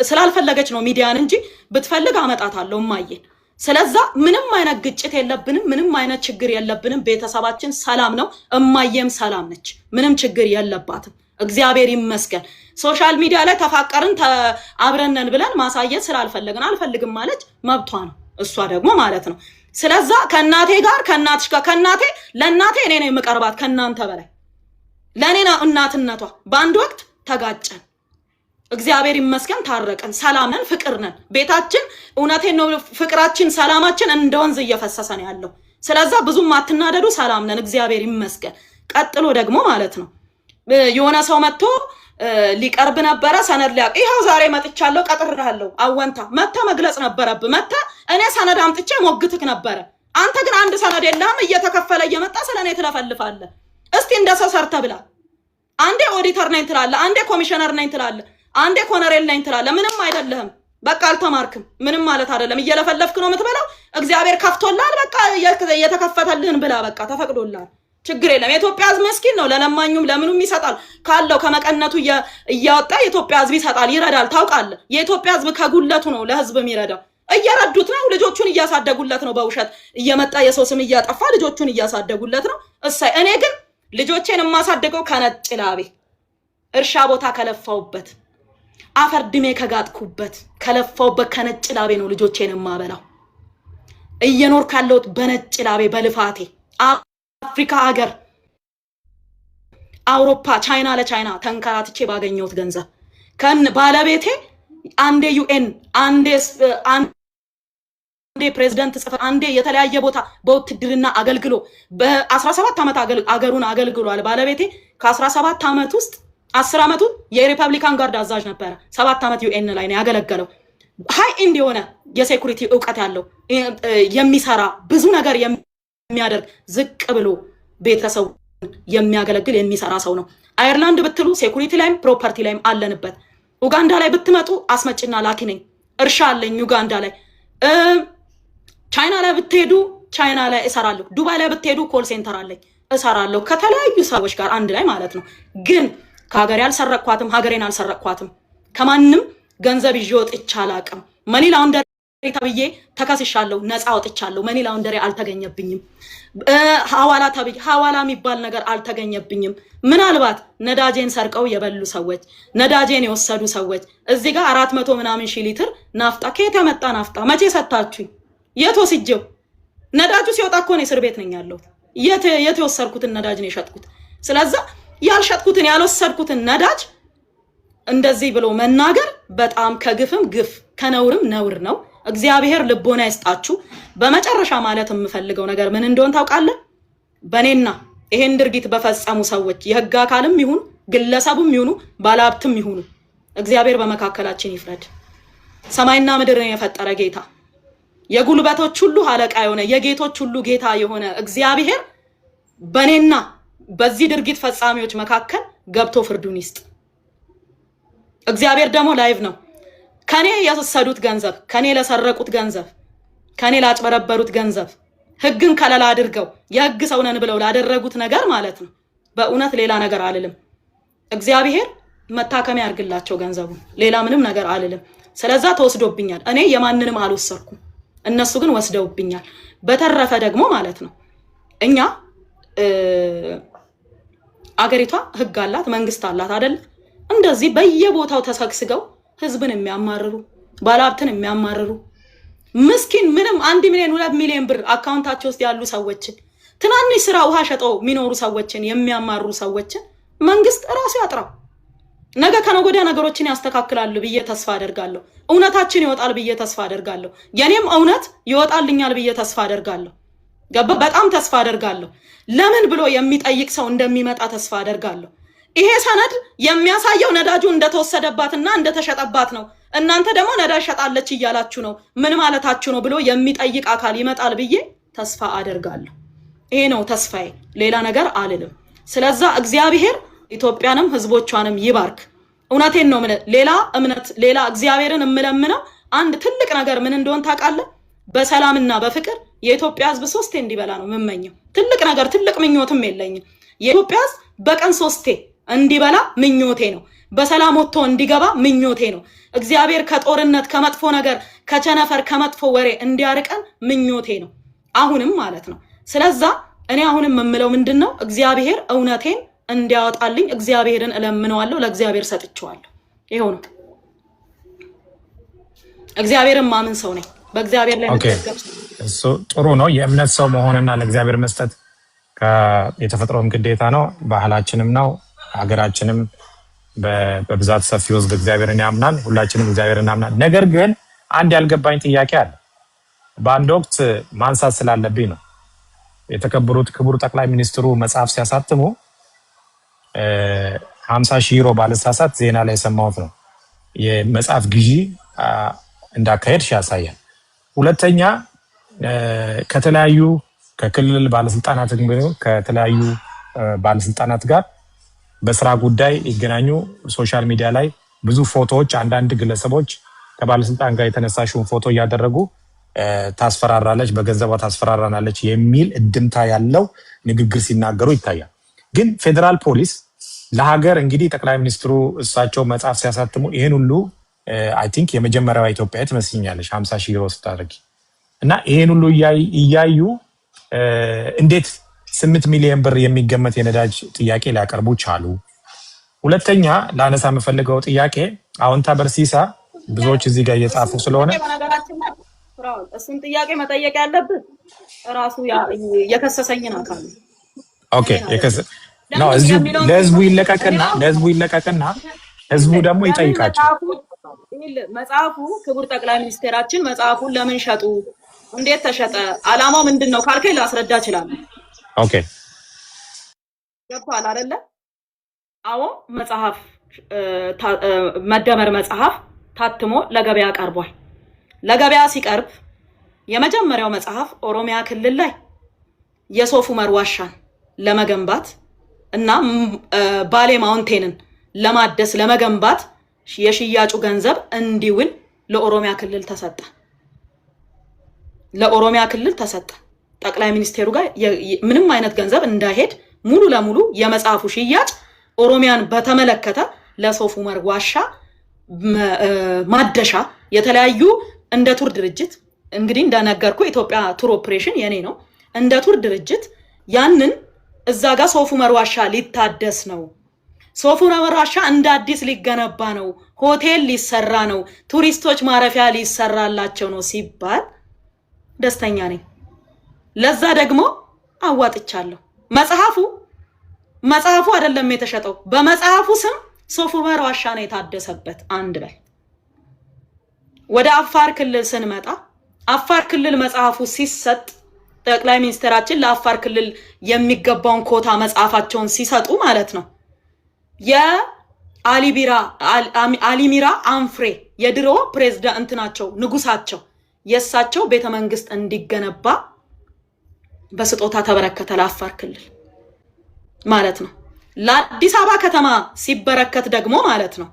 ስላልፈለገች ነው ሚዲያን እንጂ ብትፈልግ አመጣታለሁ እማዬን። ስለዛ ምንም አይነት ግጭት የለብንም፣ ምንም አይነት ችግር የለብንም። ቤተሰባችን ሰላም ነው። እማዬም ሰላም ነች፣ ምንም ችግር የለባትም። እግዚአብሔር ይመስገን። ሶሻል ሚዲያ ላይ ተፋቀርን አብረነን ብለን ማሳየት ስላልፈለግን አልፈልግም ማለች መብቷ ነው፣ እሷ ደግሞ ማለት ነው። ስለዛ ከእናቴ ጋር ከእናትሽ ጋር ከእናቴ ለእናቴ እኔ ነው የምቀርባት ከእናንተ በላይ ለእኔ ነው እናትነቷ። በአንድ ወቅት ተጋጨን፣ እግዚአብሔር ይመስገን ታረቀን፣ ሰላም ነን፣ ፍቅር ነን። ቤታችን እውነቴን ነው ፍቅራችን ሰላማችን እንደ ወንዝ እየፈሰሰ ነው ያለው። ስለዛ ብዙም አትናደዱ፣ ሰላም ነን፣ እግዚአብሔር ይመስገን። ቀጥሎ ደግሞ ማለት ነው የሆነ ሰው መጥቶ ሊቀርብ ነበረ ሰነድ ሊያውቅ ይኸው ዛሬ መጥቻለሁ ቀጥሬሃለሁ አወንታ መጥተህ መግለጽ ነበረብህ። መጥተህ እኔ ሰነድ አምጥቼ ሞግትክ ነበረ። አንተ ግን አንድ ሰነድ የለህም፣ እየተከፈለ እየመጣ ስለኔ ትለፈልፋለህ። እስቲ እንደ ሰው ሰርተህ ብላ። አንዴ ኦዲተር ነኝ ትላለህ፣ አንዴ ኮሚሽነር ነኝ ትላለህ፣ አንዴ ኮነሬል ነኝ ትላለህ። ምንም አይደለህም። በቃ አልተማርክም። ምንም ማለት አይደለም። እየለፈለፍክ ነው የምትበላው። እግዚአብሔር ከፍቶልሃል። በቃ የተከፈተልህን ብላ። በቃ ተፈቅዶልሃል። ችግር የለም። የኢትዮጵያ ሕዝብ መስኪን ነው። ለለማኙም ለምኑም ይሰጣል። ካለው ከመቀነቱ እያወጣ የኢትዮጵያ ሕዝብ ይሰጣል፣ ይረዳል። ታውቃለህ። የኢትዮጵያ ሕዝብ ከጉለቱ ነው ለሕዝብ የሚረዳው። እየረዱት ነው። ልጆቹን እያሳደጉለት ነው። በውሸት እየመጣ የሰው ስም እያጠፋ ልጆቹን እያሳደጉለት ነው። እሰይ። እኔ ግን ልጆቼን የማሳደገው ከነጭ ላቤ እርሻ ቦታ ከለፋውበት አፈር ድሜ ከጋጥኩበት ከለፋውበት ከነጭ ላቤ ነው ልጆቼን የማበላው። እየኖር ካለሁት በነጭ ላቤ በልፋቴ አፍሪካ ሀገር፣ አውሮፓ፣ ቻይና ለቻይና ተንከራትቼ ባገኘሁት ገንዘብ ባለቤቴ አንዴ ዩኤን አንዴ ፕሬዝዳንት ጽፈት አንዴ የተለያየ ቦታ በውትድርና አገልግሎ በ17 ዓመት አገሩን አገልግሏል። ባለቤቴ ከ17 ዓመት ውስጥ 10 ዓመቱ የሪፐብሊካን ጋርድ አዛዥ ነበረ። 7 ዓመት ዩኤን ላይ ነው ያገለገለው። ሃይ ኤንድ የሆነ የሴኩሪቲ እውቀት ያለው የሚሰራ ብዙ ነገር የሚያደርግ ዝቅ ብሎ ቤተሰቡ የሚያገለግል የሚሰራ ሰው ነው። አየርላንድ ብትሉ ሴኩሪቲ ላይም ፕሮፐርቲ ላይም አለንበት። ኡጋንዳ ላይ ብትመጡ አስመጭና ላኪ ነኝ፣ እርሻ አለኝ ኡጋንዳ ላይ። ቻይና ላይ ብትሄዱ ቻይና ላይ እሰራለሁ። ዱባይ ላይ ብትሄዱ ኮል ሴንተር አለኝ እሰራለሁ፣ ከተለያዩ ሰዎች ጋር አንድ ላይ ማለት ነው። ግን ከሀገሬ አልሰረቅኳትም፣ ሀገሬን አልሰረቅኳትም። ከማንም ገንዘብ ይዤ ወጥቼ አላቅም። መኒ ላውንደሪ ተብዬ ተከስሻለሁ፣ ነፃ ወጥቻለሁ። መኒ ላውንደሪ አልተገኘብኝም። ሐዋላ ተብዬ ሐዋላ የሚባል ነገር አልተገኘብኝም። ምናልባት ነዳጄን ሰርቀው የበሉ ሰዎች፣ ነዳጄን የወሰዱ ሰዎች እዚህ ጋር 400 ምናምን ሺህ ሊትር ናፍጣ ከየት ያመጣ ናፍጣ መቼ ሰጣችሁኝ? የት ወስጄው? ነዳጁ ሲወጣ እኮ ነው እስር ቤት ነኝ ያለሁት። የት የወሰድኩትን ነዳጅ ነው የሸጥኩት። ስለዛ ያልሸጥኩትን ያልወሰድኩትን ነዳጅ እንደዚህ ብሎ መናገር በጣም ከግፍም ግፍ ከነውርም ነውር ነው። እግዚአብሔር ልቦና ይስጣችሁ። በመጨረሻ ማለት የምፈልገው ነገር ምን እንደሆነ ታውቃለህ? በኔና ይሄን ድርጊት በፈጸሙ ሰዎች የህግ አካልም ይሁን ግለሰቡም ይሁኑ ባለሀብትም ይሁኑ እግዚአብሔር በመካከላችን ይፍረድ። ሰማይና ምድርን የፈጠረ ጌታ፣ የጉልበቶች ሁሉ አለቃ የሆነ የጌቶች ሁሉ ጌታ የሆነ እግዚአብሔር በኔና በዚህ ድርጊት ፈጻሚዎች መካከል ገብቶ ፍርዱን ይስጥ። እግዚአብሔር ደግሞ ላይቭ ነው። ከኔ የወሰዱት ገንዘብ፣ ከኔ ለሰረቁት ገንዘብ፣ ከኔ ላጭበረበሩት ገንዘብ ህግን ከለላ አድርገው የህግ ሰው ነን ብለው ላደረጉት ነገር ማለት ነው በእውነት ሌላ ነገር አልልም። እግዚአብሔር መታከሚያ ያርግላቸው ገንዘቡን፣ ሌላ ምንም ነገር አልልም። ስለዛ ተወስዶብኛል። እኔ የማንንም አልወሰርኩም፣ እነሱ ግን ወስደውብኛል። በተረፈ ደግሞ ማለት ነው እኛ አገሪቷ ህግ አላት፣ መንግስት አላት አይደል? እንደዚህ በየቦታው ተሰግስገው ህዝብን የሚያማርሩ ባለሀብትን የሚያማርሩ ምስኪን ምንም 1 ሚሊዮን 2 ሚሊዮን ብር አካውንታቸው ውስጥ ያሉ ሰዎችን ትናንሽ ስራ ውሃ ሸጠው የሚኖሩ ሰዎችን የሚያማርሩ ሰዎችን መንግስት ራሱ ያጥራው። ነገ ከነገ ወዲያ ነገሮችን ያስተካክላሉ ብዬ ተስፋ አደርጋለሁ። እውነታችን ይወጣል ብዬ ተስፋ አደርጋለሁ። የኔም እውነት ይወጣልኛል ብዬ ተስፋ አደርጋለሁ። በጣም ተስፋ አደርጋለሁ። ለምን ብሎ የሚጠይቅ ሰው እንደሚመጣ ተስፋ አደርጋለሁ። ይሄ ሰነድ የሚያሳየው ነዳጁ እንደተወሰደባትና እንደተሸጠባት ነው። እናንተ ደግሞ ነዳጅ ሸጣለች እያላችሁ ነው፣ ምን ማለታችሁ ነው ብሎ የሚጠይቅ አካል ይመጣል ብዬ ተስፋ አደርጋለሁ። ይሄ ነው ተስፋዬ፣ ሌላ ነገር አልልም። ስለዛ እግዚአብሔር ኢትዮጵያንም ህዝቦቿንም ይባርክ። እውነቴን ነው። ሌላ እምነት ሌላ እግዚአብሔርን እምለምነው አንድ ትልቅ ነገር ምን እንደሆነ ታውቃለህ? በሰላምና በፍቅር የኢትዮጵያ ህዝብ 3 እንዲበላ ነው የምመኘው። ትልቅ ነገር ትልቅ ምኞትም የለኝም። የኢትዮጵያ ህዝብ በቀን 3 እንዲበላ ምኞቴ ነው። በሰላም ወጥቶ እንዲገባ ምኞቴ ነው። እግዚአብሔር ከጦርነት ከመጥፎ ነገር ከቸነፈር ከመጥፎ ወሬ እንዲያርቀን ምኞቴ ነው። አሁንም ማለት ነው። ስለዛ እኔ አሁንም የምለው ምንድነው እግዚአብሔር እውነቴን እንዲያወጣልኝ እግዚአብሔርን እለምነዋለሁ። ለእግዚአብሔር ሰጥቼዋለሁ። ይሄው ነው። እግዚአብሔርን ማምን ሰው ነኝ። በእግዚአብሔር ላይ መተገብ እሱ ጥሩ ነው። የእምነት ሰው መሆንና ለእግዚአብሔር መስጠት የተፈጥሮም ግዴታ ነው፣ ባህላችንም ነው። ሀገራችንም በብዛት ሰፊ ህዝብ እግዚአብሔርን ያምናል። ሁላችንም እግዚአብሔርን እናምናል። ነገር ግን አንድ ያልገባኝ ጥያቄ አለ። በአንድ ወቅት ማንሳት ስላለብኝ ነው። የተከበሩት ክቡር ጠቅላይ ሚኒስትሩ መጽሐፍ ሲያሳትሙ 50,000 ዩሮ ባለሳሳት ዜና ላይ የሰማሁት ነው። የመጽሐፍ ግዢ እንዳካሄድ ያሳያል። ሁለተኛ ከተለያዩ ከክልል ባለስልጣናት ከተለያዩ ባለስልጣናት ጋር በስራ ጉዳይ ይገናኙ ሶሻል ሚዲያ ላይ ብዙ ፎቶዎች አንዳንድ ግለሰቦች ከባለስልጣን ጋር የተነሳሽውን ፎቶ እያደረጉ ታስፈራራለች፣ በገንዘቧ ታስፈራራናለች የሚል እድምታ ያለው ንግግር ሲናገሩ ይታያል። ግን ፌደራል ፖሊስ ለሀገር እንግዲህ ጠቅላይ ሚኒስትሩ እሳቸው መጽሐፍ ሲያሳትሙ ይሄን ሁሉ አይ ቲንክ የመጀመሪያዋ ኢትዮጵያ ትመስኛለች 50,000 ዩሮ ስታደርጊ እና ይሄን ሁሉ እያዩ እንዴት 8 ሚሊዮን ብር የሚገመት የነዳጅ ጥያቄ ሊያቀርቡ ቻሉ? ሁለተኛ ላነሳ የምፈልገው ጥያቄ አዎንታ በርሲሳ ብዙዎች እዚህ ጋር እየጻፉ ስለሆነ እሱን ጥያቄ መጠየቅ ያለብን ራሱ የከሰሰኝን አካል ነው። ኦኬ ነው እዚሁ ለህዝቡ ይለቀቅና ህዝቡ ደግሞ ይጠይቃቸው። መጽሐፉ ክቡር ጠቅላይ ሚኒስቴራችን መጽሐፉን ለምን ሸጡ፣ እንዴት ተሸጠ፣ አላማው ምንድነው ካልከኝ ላስረዳ እችላለሁ። ኦኬ ገባል አይደለ? አዎ መጽሐፍ መደመር መጽሐፍ ታትሞ ለገበያ ቀርቧል። ለገበያ ሲቀርብ የመጀመሪያው መጽሐፍ ኦሮሚያ ክልል ላይ የሶፍ ዑመር ዋሻን ለመገንባት እና ባሌ ማውንቴንን ለማደስ ለመገንባት የሽያጩ ገንዘብ እንዲውል ለኦሮሚያ ክልል ተሰጠ። ለኦሮሚያ ክልል ተሰጠ። ጠቅላይ ሚኒስቴሩ ጋር ምንም አይነት ገንዘብ እንዳይሄድ ሙሉ ለሙሉ የመጽሐፉ ሽያጭ ኦሮሚያን በተመለከተ ለሶፍ ዑመር ዋሻ ማደሻ የተለያዩ እንደ ቱር ድርጅት እንግዲህ እንደነገርኩ ኢትዮጵያ ቱር ኦፕሬሽን የኔ ነው። እንደ ቱር ድርጅት ያንን እዛ ጋር ሶፍ ዑመር ዋሻ ሊታደስ ነው፣ ሶፍ ዑመር ዋሻ እንደ አዲስ ሊገነባ ነው፣ ሆቴል ሊሰራ ነው፣ ቱሪስቶች ማረፊያ ሊሰራላቸው ነው ሲባል ደስተኛ ነኝ። ለዛ ደግሞ አዋጥቻለሁ። መጽሐፉ አይደለም የተሸጠው፣ በመጽሐፉ ስም ሶፍ ዑመር ዋሻ ነው የታደሰበት። አንድ በል ወደ አፋር ክልል ስንመጣ አፋር ክልል መጽሐፉ ሲሰጥ ጠቅላይ ሚኒስትራችን ለአፋር ክልል የሚገባውን ኮታ መጽሐፋቸውን ሲሰጡ ማለት ነው የአሊሚራ አንፍሬ የድሮ ፕሬዝዳንት ናቸው ንጉሳቸው የሳቸው ቤተመንግስት እንዲገነባ በስጦታ ተበረከተ ለአፋር ክልል ማለት ነው። ለአዲስ አበባ ከተማ ሲበረከት ደግሞ ማለት ነው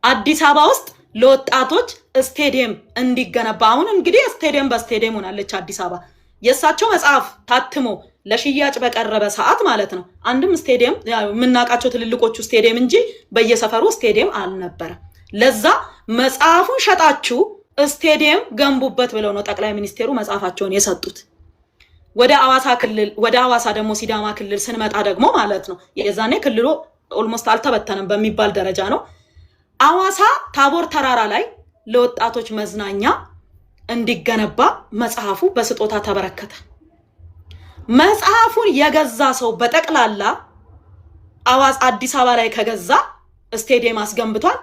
አዲስ አበባ ውስጥ ለወጣቶች ስቴዲየም እንዲገነባ። አሁን እንግዲህ ስቴዲየም በስቴዲየም ሆናለች አዲስ አበባ። የእሳቸው መጽሐፍ ታትሞ ለሽያጭ በቀረበ ሰዓት ማለት ነው አንድም ስቴዲየም የምናውቃቸው ትልልቆቹ ስቴዲየም እንጂ በየሰፈሩ ስቴዲየም አልነበረ። ለዛ መጽሐፉን ሸጣችሁ ስቴዲየም ገንቡበት ብለው ነው ጠቅላይ ሚኒስቴሩ መጽሐፋቸውን የሰጡት። ወደ አዋሳ ደግሞ ሲዳማ ክልል ስንመጣ ደግሞ ማለት ነው የዛኔ ክልሉ ኦልሞስት አልተበተነም በሚባል ደረጃ ነው። አዋሳ ታቦር ተራራ ላይ ለወጣቶች መዝናኛ እንዲገነባ መጽሐፉ በስጦታ ተበረከተ። መጽሐፉን የገዛ ሰው በጠቅላላ አዲስ አበባ ላይ ከገዛ ስቴዲየም አስገንብቷል።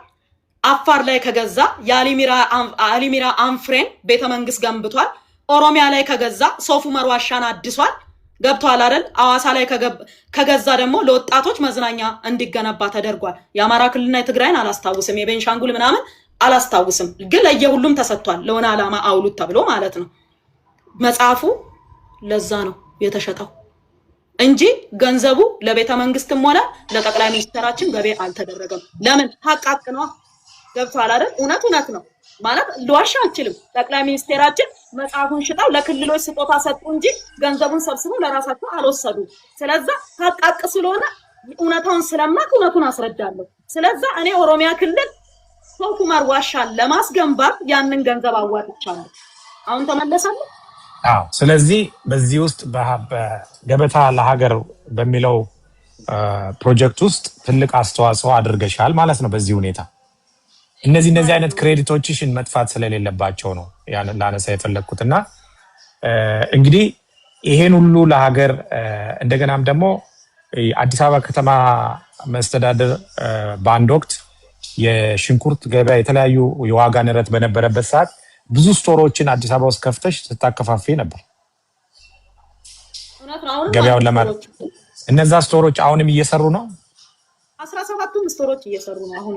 አፋር ላይ ከገዛ የአሊሚራ አንፍሬን ቤተመንግስት ገንብቷል። ኦሮሚያ ላይ ከገዛ ሶፍ ዑመር ዋሻን አድሷል። ገብቷል አይደል? አዋሳ ላይ ከገዛ ደግሞ ለወጣቶች መዝናኛ እንዲገነባ ተደርጓል። የአማራ ክልልና የትግራይን አላስታውስም፣ የቤንሻንጉል ምናምን አላስታውስም፣ ግን ለየሁሉም ተሰጥቷል። ለሆነ ዓላማ አውሉት ተብሎ ማለት ነው። መጽሐፉ ለዛ ነው የተሸጠው እንጂ ገንዘቡ ለቤተ መንግስትም ሆነ ለጠቅላይ ሚኒስትራችን ገቢ አልተደረገም። ለምን? ሀቅ ነው። ገብቷል አይደል? እውነት ነው ማለት ልዋሻ አልችልም። ጠቅላይ ሚኒስቴራችን መጽሐፉን ሽጠው ለክልሎች ስጦታ ሰጡ እንጂ ገንዘቡን ሰብስበው ለራሳቸው አልወሰዱ። ስለዛ ሀቅ ስለሆነ እውነታውን ስለማቅ እውነቱን አስረዳለሁ። ስለዛ እኔ ኦሮሚያ ክልል ሶፍ ዑመር ዋሻን ለማስገንባት ያንን ገንዘብ አዋጥቻለሁ። አሁን ተመለሳለሁ። አዎ። ስለዚህ በዚህ ውስጥ በገበታ ለሀገር በሚለው ፕሮጀክት ውስጥ ትልቅ አስተዋጽኦ አድርገሻል ማለት ነው። በዚህ ሁኔታ እነዚህ አይነት ክሬዲቶችሽን መጥፋት ስለሌለባቸው ነው ላነሳ የፈለግኩትና እንግዲህ ይሄን ሁሉ ለሀገር እንደገናም ደግሞ አዲስ አበባ ከተማ መስተዳድር በአንድ ወቅት የሽንኩርት ገበያ የተለያዩ የዋጋ ንረት በነበረበት ሰዓት ብዙ ስቶሮችን አዲስ አበባ ውስጥ ከፍተሽ ስታከፋፊ ነበር ገበያውን ለማለት። እነዛ ስቶሮች አሁንም እየሰሩ ነው። 17ቱም ስቶሮች እየሰሩ ነው አሁን።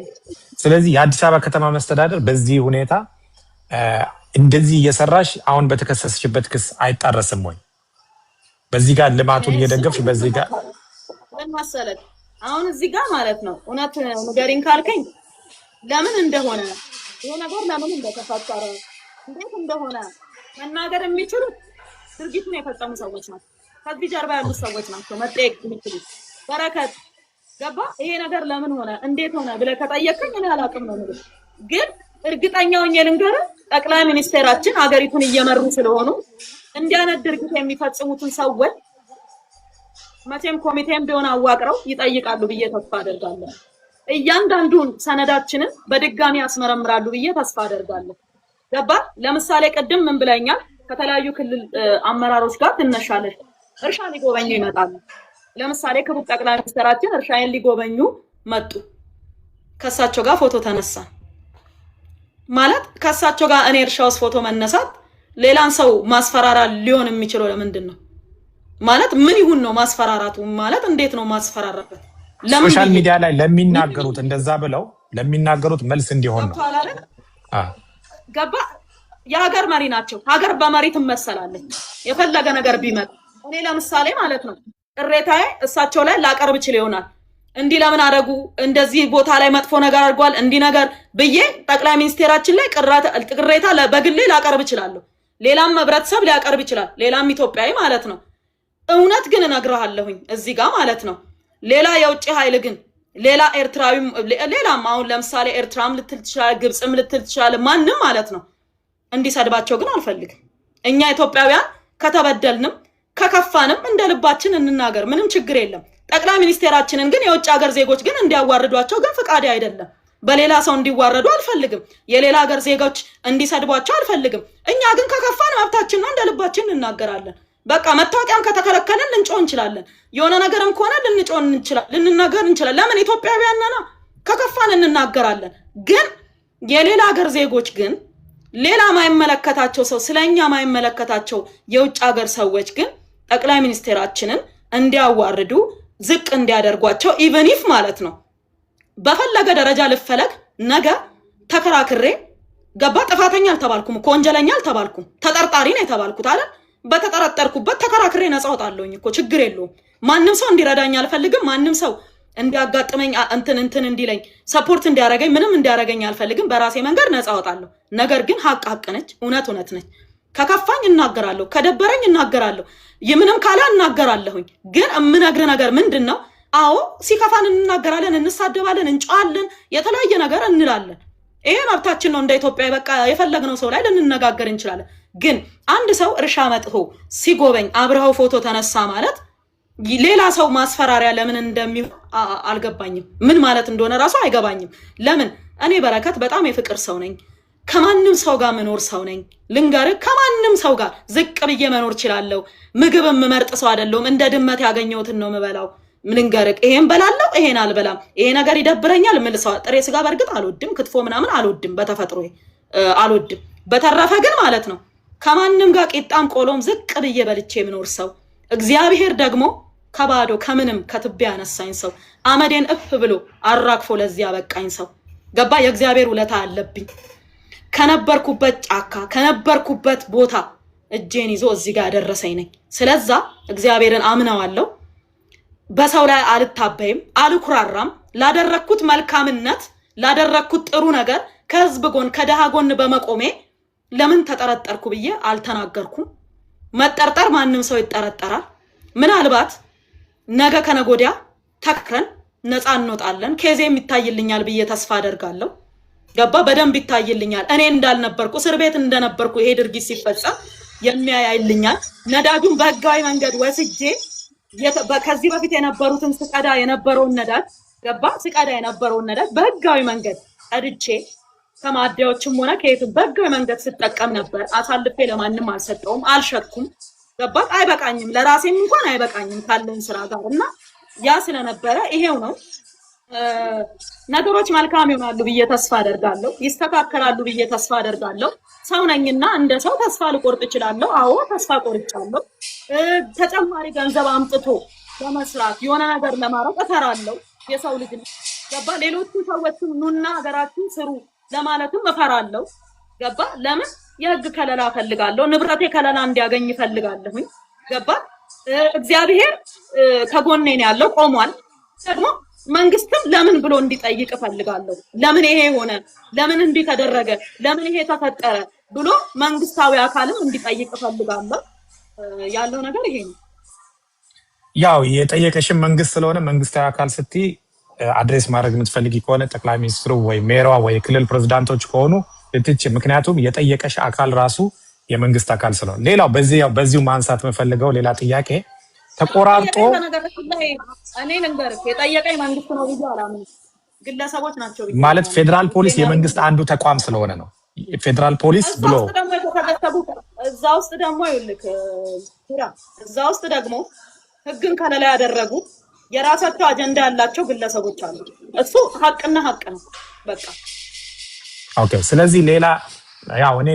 ስለዚህ የአዲስ አበባ ከተማ መስተዳድር በዚህ ሁኔታ እንደዚህ እየሰራሽ አሁን በተከሰስሽበት ክስ አይጣረስም ወይ? በዚህ ጋር ልማቱን እየደገፍሽ በዚህ ጋር ምን መሰለህ አሁን እዚህ ጋር ማለት ነው እውነት ንገሪኝ ካልከኝ ለምን እንደሆነ ይሄ ነገር ለምን እንደተፈጠረ እንዴት እንደሆነ መናገር የሚችሉት ድርጊቱን የፈጸሙ ሰዎች ናቸው። ከዚህ ጀርባ ያሉ ሰዎች ናቸው መጠየቅ የሚችሉት። በረከት ገባ ይሄ ነገር ለምን ሆነ እንዴት ሆነ ብለህ ከጠየቀኝ እኔ አላውቅም ነው የምልህ። ግን እርግጠኛው ልንገርህ ጠቅላይ ሚኒስቴራችን ሀገሪቱን እየመሩ ስለሆኑ እንዲያነት ድርጊት የሚፈጽሙትን ሰዎች መቼም ኮሚቴም ቢሆን አዋቅረው ይጠይቃሉ ብዬ ተስፋ አደርጋለሁ። እያንዳንዱን ሰነዳችንን በድጋሚ ያስመረምራሉ ብዬ ተስፋ አደርጋለሁ። ገባ ለምሳሌ ቅድም ምን ብለኛል? ከተለያዩ ክልል አመራሮች ጋር ትነሻለሽ፣ እርሻ ሊጎበኙ ይመጣሉ። ለምሳሌ ክቡር ጠቅላይ ሚኒስትራችን እርሻዬን ሊጎበኙ መጡ። ከሳቸው ጋር ፎቶ ተነሳ ማለት ከሳቸው ጋር እኔ እርሻ ውስጥ ፎቶ መነሳት ሌላን ሰው ማስፈራራ ሊሆን የሚችለው ለምንድን ነው? ማለት ምን ይሁን ነው ማስፈራራቱ? ማለት እንዴት ነው ማስፈራራበት? ሶሻል ሚዲያ ላይ ለሚናገሩት እንደዛ ብለው ለሚናገሩት መልስ እንዲሆን ነው። ገባ የሀገር መሪ ናቸው። ሀገር በመሪ ትመሰላለች። የፈለገ ነገር ቢመጣ እኔ ለምሳሌ ማለት ነው ቅሬታዬ እሳቸው ላይ ላቀርብ ይችል ይሆናል። እንዲህ ለምን አደረጉ፣ እንደዚህ ቦታ ላይ መጥፎ ነገር አድርጓል፣ እንዲህ ነገር ብዬ ጠቅላይ ሚኒስቴራችን ላይ ቅሬታ በግሌ ላቀርብ ይችላለሁ። ሌላም ህብረተሰብ ሊያቀርብ ይችላል፣ ሌላም ኢትዮጵያዊ ማለት ነው። እውነት ግን እነግርሃለሁኝ እዚህ ጋር ማለት ነው ሌላ የውጭ ኃይል ግን ሌላ ኤርትራዊ ሌላም አሁን ለምሳሌ ኤርትራም ልትል ትችላለህ፣ ግብጽም ልትል ትችላለህ፣ ማንም ማለት ነው እንዲሰድባቸው ግን አልፈልግም። እኛ ኢትዮጵያውያን ከተበደልንም ከከፋንም እንደ ልባችን እንናገር፣ ምንም ችግር የለም። ጠቅላይ ሚኒስቴራችንን ግን የውጭ ሀገር ዜጎች ግን እንዲያዋርዷቸው ግን ፍቃዴ አይደለም። በሌላ ሰው እንዲዋረዱ አልፈልግም። የሌላ ሀገር ዜጎች እንዲሰድቧቸው አልፈልግም። እኛ ግን ከከፋን መብታችን ነው፣ እንደ ልባችን እንናገራለን። በቃ መታወቂያም ከተከለከለን ልንጮህ እንችላለን። የሆነ ነገርም ከሆነ ልንጮህ እንችላለን፣ ልንናገር እንችላለን። ለምን ኢትዮጵያውያን ነን፣ ከከፋን እንናገራለን። ግን የሌላ ሀገር ዜጎች ግን ሌላ ማይመለከታቸው ሰው ስለኛ ማይመለከታቸው የውጭ ሀገር ሰዎች ግን ጠቅላይ ሚኒስቴራችንን እንዲያዋርዱ ዝቅ እንዲያደርጓቸው ኢቨን ኢፍ ማለት ነው በፈለገ ደረጃ ልፈለግ ነገ ተከራክሬ ገባ ጥፋተኛ አልተባልኩም እኮ ወንጀለኛ አልተባልኩም፣ ተጠርጣሪ ነው የተባልኩት አይደል? በተጠረጠርኩበት ተከራክሬ ነፃ ወጣለሁኝ እኮ ችግር የለውም። ማንም ሰው እንዲረዳኝ አልፈልግም። ማንም ሰው እንዲያጋጥመኝ እንትን እንዲለኝ ሰፖርት እንዲያረገኝ ምንም እንዲያረገኝ አልፈልግም። በራሴ መንገድ ነፃ ወጣለሁ። ነገር ግን ሀቅ ነች፣ እውነት ነች። ከከፋኝ እናገራለሁ፣ ከደበረኝ እናገራለሁ፣ የምንም ካላ እናገራለሁኝ። ግን እምነግር ነገር ምንድነው? አዎ ሲከፋን እንናገራለን፣ እንሳደባለን፣ እንጫዋለን፣ የተለያየ ነገር እንላለን። ይሄ መብታችን ነው። እንደ ኢትዮጵያ በቃ የፈለግነው ሰው ላይ ልንነጋገር እንችላለን። ግን አንድ ሰው እርሻ መጥቶ ሲጎበኝ አብረው ፎቶ ተነሳ ማለት ሌላ ሰው ማስፈራሪያ ለምን እንደሚሆን አልገባኝም። ምን ማለት እንደሆነ ራሱ አይገባኝም። ለምን እኔ በረከት በጣም የፍቅር ሰው ነኝ። ከማንም ሰው ጋር መኖር ሰው ነኝ። ልንገርህ ከማንም ሰው ጋር ዝቅ ብዬ መኖር እችላለሁ። ምግብ የምመርጥ ሰው አይደለሁም። እንደ ድመት ያገኘሁትን ነው የምበላው። ልንገርህ ይሄን በላለሁ፣ ይሄን አልበላም። ይሄ ነገር ይደብረኛል። ምልሰው ጥሬ ስጋ በርግጥ አልወድም፣ ክትፎ ምናምን አልወድም፣ በተፈጥሮ አልወድም። በተረፈ ግን ማለት ነው ከማንም ጋር ቂጣም ቆሎም ዝቅ ብዬ በልቼ የምኖር ሰው፣ እግዚአብሔር ደግሞ ከባዶ ከምንም ከትቢያ ያነሳኝ ሰው፣ አመዴን እፍ ብሎ አራግፎ ለዚህ ያበቃኝ ሰው። ገባ? የእግዚአብሔር ውለታ አለብኝ። ከነበርኩበት ጫካ ከነበርኩበት ቦታ እጄን ይዞ እዚህ ጋር ያደረሰኝ ነኝ። ስለዛ እግዚአብሔርን አምነዋለሁ። በሰው ላይ አልታበይም፣ አልኩራራም። ላደረኩት መልካምነት ላደረኩት ጥሩ ነገር ከህዝብ ጎን ከደሃ ጎን በመቆሜ ለምን ተጠረጠርኩ ብዬ አልተናገርኩም። መጠርጠር ማንም ሰው ይጠረጠራል። ምናልባት ነገ ከነጎዲያ ተክረን ነፃ እንወጣለን። ከዚህም ይታይልኛል ብዬ ተስፋ አደርጋለሁ። ገባ? በደንብ ይታይልኛል። እኔ እንዳልነበርኩ እስር ቤት እንደነበርኩ ይሄ ድርጊት ሲፈጸም የሚያያይልኛል። ነዳጁን በህጋዊ መንገድ ወስጄ ከዚህ በፊት የነበሩትን ስቀዳ የነበረውን ነዳጅ ገባ? ስቀዳ የነበረውን ነዳጅ በህጋዊ መንገድ ቀድቼ ከማደያዎችም ሆነ ከየትም በህጋዊ መንገድ ስጠቀም ነበር። አሳልፌ ለማንም አልሰጠውም፣ አልሸጥኩም። ገባ? አይበቃኝም፣ ለራሴም እንኳን አይበቃኝም ካለኝ ስራ ጋር እና ያ ስለነበረ ይሄው ነው። ነገሮች መልካም ይሆናሉ ብዬ ተስፋ አደርጋለሁ። ይስተካከላሉ ብዬ ተስፋ አደርጋለሁ። ሰው ነኝና እንደ ሰው ተስፋ ልቆርጥ እችላለሁ። አዎ ተስፋ ቆርጫለሁ። ተጨማሪ ገንዘብ አምጥቶ ለመስራት የሆነ ነገር ለማድረግ እፈራለሁ። የሰው ልጅ ገባ? ሌሎቹ ሰዎችም ኑና ሀገራችን ስሩ ለማለትም እፈራለሁ። ገባ? ለምን የህግ ከለላ ፈልጋለሁ። ንብረቴ ከለላ እንዲያገኝ ፈልጋለሁኝ። ገባ? እግዚአብሔር ከጎኔ ነው ያለው፣ ቆሟል። ደግሞ መንግስትም ለምን ብሎ እንዲጠይቅ ፈልጋለሁ። ለምን ይሄ ሆነ፣ ለምን እንዲህ ተደረገ፣ ለምን ይሄ ተፈጠረ ብሎ መንግስታዊ አካልም እንዲጠይቅ ፈልጋለሁ። ያለው ነገር ይሄ ነው። ያው የጠየቀሽን መንግስት ስለሆነ መንግስታዊ አካል ስትይ አድሬስ ማድረግ የምትፈልጊ ከሆነ ጠቅላይ ሚኒስትሩ ወይ ሜሯ ወይ የክልል ፕሬዝዳንቶች ከሆኑ ልትች፣ ምክንያቱም የጠየቀሽ አካል ራሱ የመንግስት አካል ስለሆነ። ሌላው በዚሁ ማንሳት የምፈልገው ሌላ ጥያቄ ተቆራርጦ እኔ ልንገርህ የጠየቀኝ መንግስት ነው ብዬ አላምንም፣ ግለሰቦች ናቸው ማለት ፌዴራል ፖሊስ የመንግስት አንዱ ተቋም ስለሆነ ነው። ፌዴራል ፖሊስ ብሎ እዛ ውስጥ ደግሞ ይልክ እዛ ውስጥ ደግሞ ህግን ከለላ ያደረጉ የራሳቸው አጀንዳ ያላቸው ግለሰቦች አሉ። እሱ ሀቅና ሀቅ ነው በቃ። ኦኬ። ስለዚህ ሌላ ያው እኔ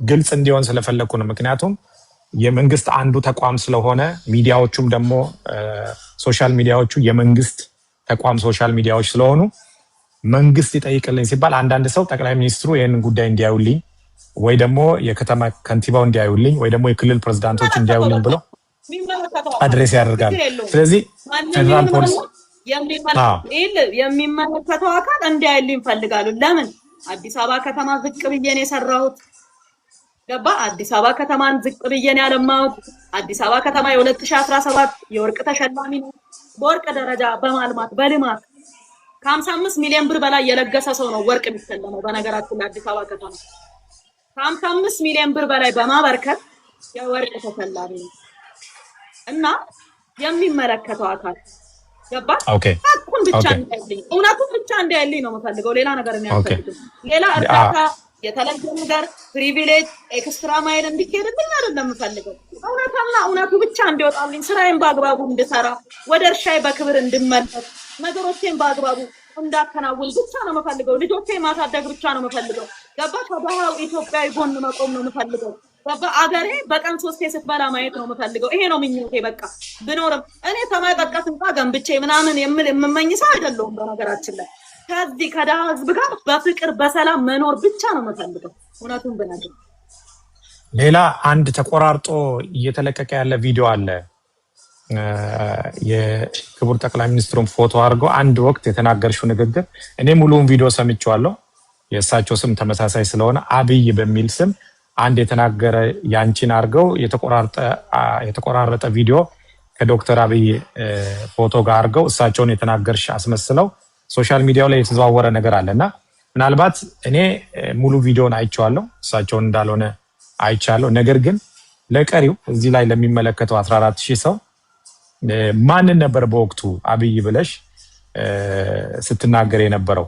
ግልጽ እንዲሆን ስለፈለኩ ነው። ምክንያቱም የመንግስት አንዱ ተቋም ስለሆነ ሚዲያዎቹም ደግሞ ሶሻል ሚዲያዎቹ የመንግስት ተቋም ሶሻል ሚዲያዎች ስለሆኑ መንግስት ይጠይቅልኝ ሲባል አንዳንድ ሰው ጠቅላይ ሚኒስትሩ ይህንን ጉዳይ እንዲያዩልኝ ወይ ደግሞ የከተማ ከንቲባው እንዲያዩልኝ ወይ ደግሞ የክልል ፕሬዝዳንቶች እንዲያዩልኝ ብሎ አድሬስ ያደርጋል። ስለዚህ ፌደራል ፖሊስ የሚመለከተው አካል እንዲያዩልኝ ይፈልጋሉ። ለምን አዲስ አበባ ከተማ ዝቅ ብዬ ነው የሰራሁት። ገባ? አዲስ አበባ ከተማን ዝቅ ብዬ ነው ያለማሁት። አዲስ አበባ ከተማ የ2017 የወርቅ ተሸላሚ ነው። በወርቅ ደረጃ በማልማት በልማት ከ55 ሚሊዮን ብር በላይ የለገሰ ሰው ነው ወርቅ የሚሰለመው። በነገራችን ላይ አዲስ አበባ ከተማ ከ55 ሚሊዮን ብር በላይ በማበርከት የወርቅ ተሸላሚ ነው እና የሚመለከተው አካል ገባ? ሀቁን ብቻ እንዲያይልኝ፣ እውነቱን ብቻ እንዲያይልኝ ነው የምፈልገው። ሌላ ነገር ነው ያልፈልግም። ሌላ እርዳታ የተለየ ነገር ፕሪቪሌጅ ኤክስትራ ማይል እንዲሄድልኝ አይደለም የምፈልገው። እውነትና እውነቱ ብቻ እንዲወጣልኝ፣ ስራዬን በአግባቡ እንድሰራ፣ ወደ እርሻዬ በክብር እንድመለስ፣ ነገሮቼን በአግባቡ እንዳከናውን ብቻ ነው የምፈልገው። ልጆቼን ማሳደግ ብቻ ነው የምፈልገው። ገባ? ከድሃው ኢትዮጵያዊ ጎን መቆም ነው የምፈልገው። ገባ? አገሬ በቀን 3 ስትበላ ማየት ነው የምፈልገው። ይሄ ነው ምኞቴ። በቃ ብኖርም እኔ ሰማይ ጠቀስ ህንጻ ገንብቼ ምናምን የምመኝ ሰው አይደለሁም። በነገራችን ላይ ከዚህ ከድሃ ህዝብ ጋር በፍቅር በሰላም መኖር ብቻ ነው የምፈልገው። እውነቱን ብነግር ሌላ አንድ ተቆራርጦ እየተለቀቀ ያለ ቪዲዮ አለ። የክቡር ጠቅላይ ሚኒስትሩን ፎቶ አድርገው አንድ ወቅት የተናገርሽው ንግግር እኔ ሙሉውን ቪዲዮ ሰምቼዋለሁ። የእሳቸው ስም ተመሳሳይ ስለሆነ አብይ በሚል ስም አንድ የተናገረ ያንቺን አድርገው የተቆራረጠ ቪዲዮ ከዶክተር አብይ ፎቶ ጋር አድርገው እሳቸውን የተናገርሽ አስመስለው ሶሻል ሚዲያው ላይ የተዘዋወረ ነገር አለና ምናልባት እኔ ሙሉ ቪዲዮን አይቼዋለሁ፣ እሳቸውን እንዳልሆነ አይቻለሁ። ነገር ግን ለቀሪው እዚህ ላይ ለሚመለከተው 14000 ሰው ማንን ነበር በወቅቱ አብይ ብለሽ ስትናገር የነበረው?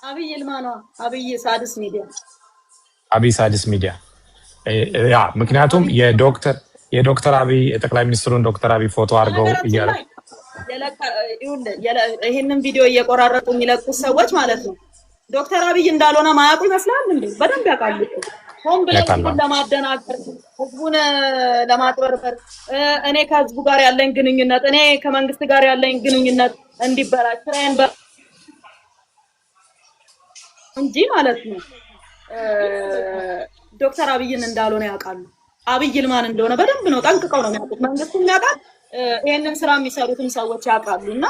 አብይ ይልማ ነው። አብይ ሳድስ ሚዲያ ያ ምክንያቱም የዶክተር አብይ የጠቅላይ ሚኒስትሩን ዶክተር አብይ ፎቶ አድርገው እያለ ይሄንን ቪዲዮ እየቆራረጡ የሚለቁት ሰዎች ማለት ነው ዶክተር አብይ እንዳልሆነ ማያውቁ ይመስላል እንዴ? በደንብ ያውቃሉ። ሆን ብለው ህዝቡን ለማደናገር፣ ህዝቡን ለማጥበርበር፣ እኔ ከህዝቡ ጋር ያለኝ ግንኙነት፣ እኔ ከመንግስት ጋር ያለኝ ግንኙነት እንዲበላሽ ስራዬን እንጂ ማለት ነው ዶክተር አብይን እንዳልሆነ ያውቃሉ። አብይ ይልማን እንደሆነ በደንብ ነው ጠንቅቀው ነው የሚያውቁት። መንግስቱም ያውቃል፣ ይሄንን ስራ የሚሰሩትም ሰዎች ያውቃሉ። እና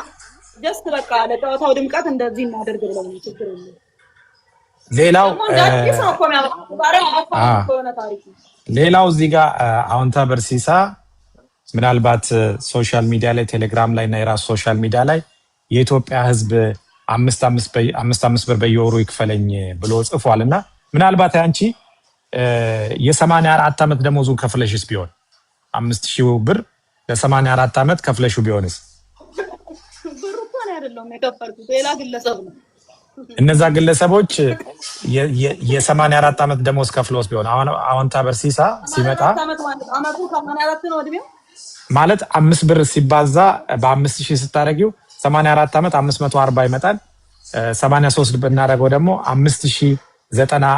ጀስት በቃ ለጨዋታው ድምቀት እንደዚህ እናደርግ ብለው ነው። ችግር የለም። ሌላው እዚህ ጋር አዎንታ በርሲሳ ምናልባት ሶሻል ሚዲያ ላይ ቴሌግራም ላይ እና የራሱ ሶሻል ሚዲያ ላይ የኢትዮጵያ ህዝብ 5 ብር በየወሩ ይክፈለኝ ብሎ ጽፏል እና ምናልባት አንቺ የ84 ዓመት ደሞዙን ከፍለሽስ ቢሆን 5000 ብር ለ84 ዓመት ከፍለሽው ቢሆንስ? ብሩ እኮ ነው አይደለም የከፈልኩት፣ ሌላ ግለሰብ ነው። እነዛ ግለሰቦች የ84 ዓመት ደሞዝ ከፍሎስ ቢሆን አዎንታ በርሲሳ ሲመጣ አመቱ 84 ነው እድሜው ማለት 5 ብር ሲባዛ በ5000 ስታረጊው 84 ዓመት 540 ይመጣል። 83 ብናደርገው ደግሞ 5090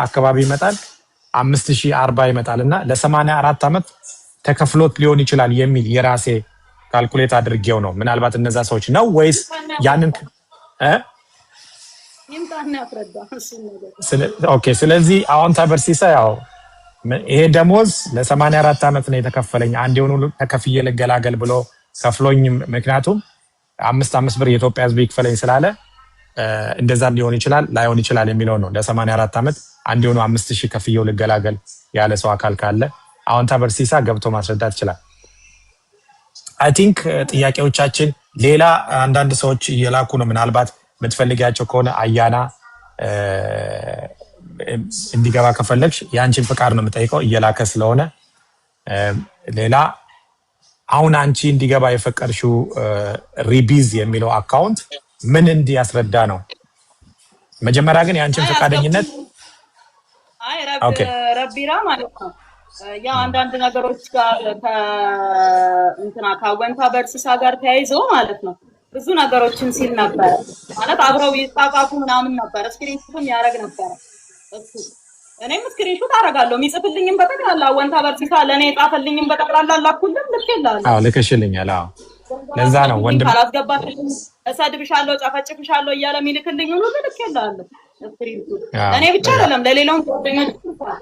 አካባቢ ይመጣል። 5040 ይመጣልና ለ84 ዓመት ተከፍሎት ሊሆን ይችላል የሚል የራሴ ካልኩሌት አድርጌው ነው። ምናልባት እነዛ ሰዎች ነው ወይስ ያንን ይምጣና ያፍረዳ እሱ ነገር። ኦኬ ስለዚህ አዎንታ በርሲሳ ያው ይሄ ደሞዝ ለ84 ዓመት ነው የተከፈለኝ አንድ የሆኑ ተከፍዬ ልገላገል ብሎ ከፍሎኝ ምክንያቱም 5 ብር የኢትዮጵያ ህዝብ ይክፈለኝ ስላለ እንደዛም ሊሆን ይችላል ላይሆን ይችላል የሚለው ነው። ለ84 ዓመት አንድ የሆኑ 5000 ከፍዬው ልገላገል ያለ ሰው አካል ካለ አዎንታ በርሲሳ ገብቶ ማስረዳት ይችላል። አይ ቲንክ ጥያቄዎቻችን ሌላ አንዳንድ ሰዎች እየላኩ ነው። ምናልባት የምትፈልጊያቸው ከሆነ አያና እንዲገባ ከፈለግሽ የአንቺን ፍቃድ ነው የምጠይቀው እየላከ ስለሆነ ሌላ አሁን አንቺ እንዲገባ የፈቀድሽው ሪቢዝ የሚለው አካውንት ምን እንዲያስረዳ ነው? መጀመሪያ ግን የአንቺን ፈቃደኝነት ረቢራ ማለት ነው። ያ አንዳንድ ነገሮች ጋር ከአዎንታ በርሲሳ ጋር ተያይዞ ማለት ነው ብዙ ነገሮችን ሲል ነበር ማለት አብረው ይጣጣፉ ምናምን ነበር። ስክሪንሹትም ያደርግ ነበር እሱ። እኔም ስክሪንሹት አደርጋለሁ። የሚጽፍልኝም በጠቅላላ አዎንታ በርሲሳ ለእኔ የጻፈልኝም በጠቅላላ ላኩልም ልኬልሃለሁ። ልከሽልኛል። ለዛ ነው ወንድም ካላስገባሽልኝ እሰድብሻለሁ፣ ጨፈጭፍሻለሁ እያለ የሚልክልኝ ሁሉ ልኬልሃለሁ ስክሪንሹት። እኔ ብቻ አይደለም ለሌላውም ጓደኞች ልኳል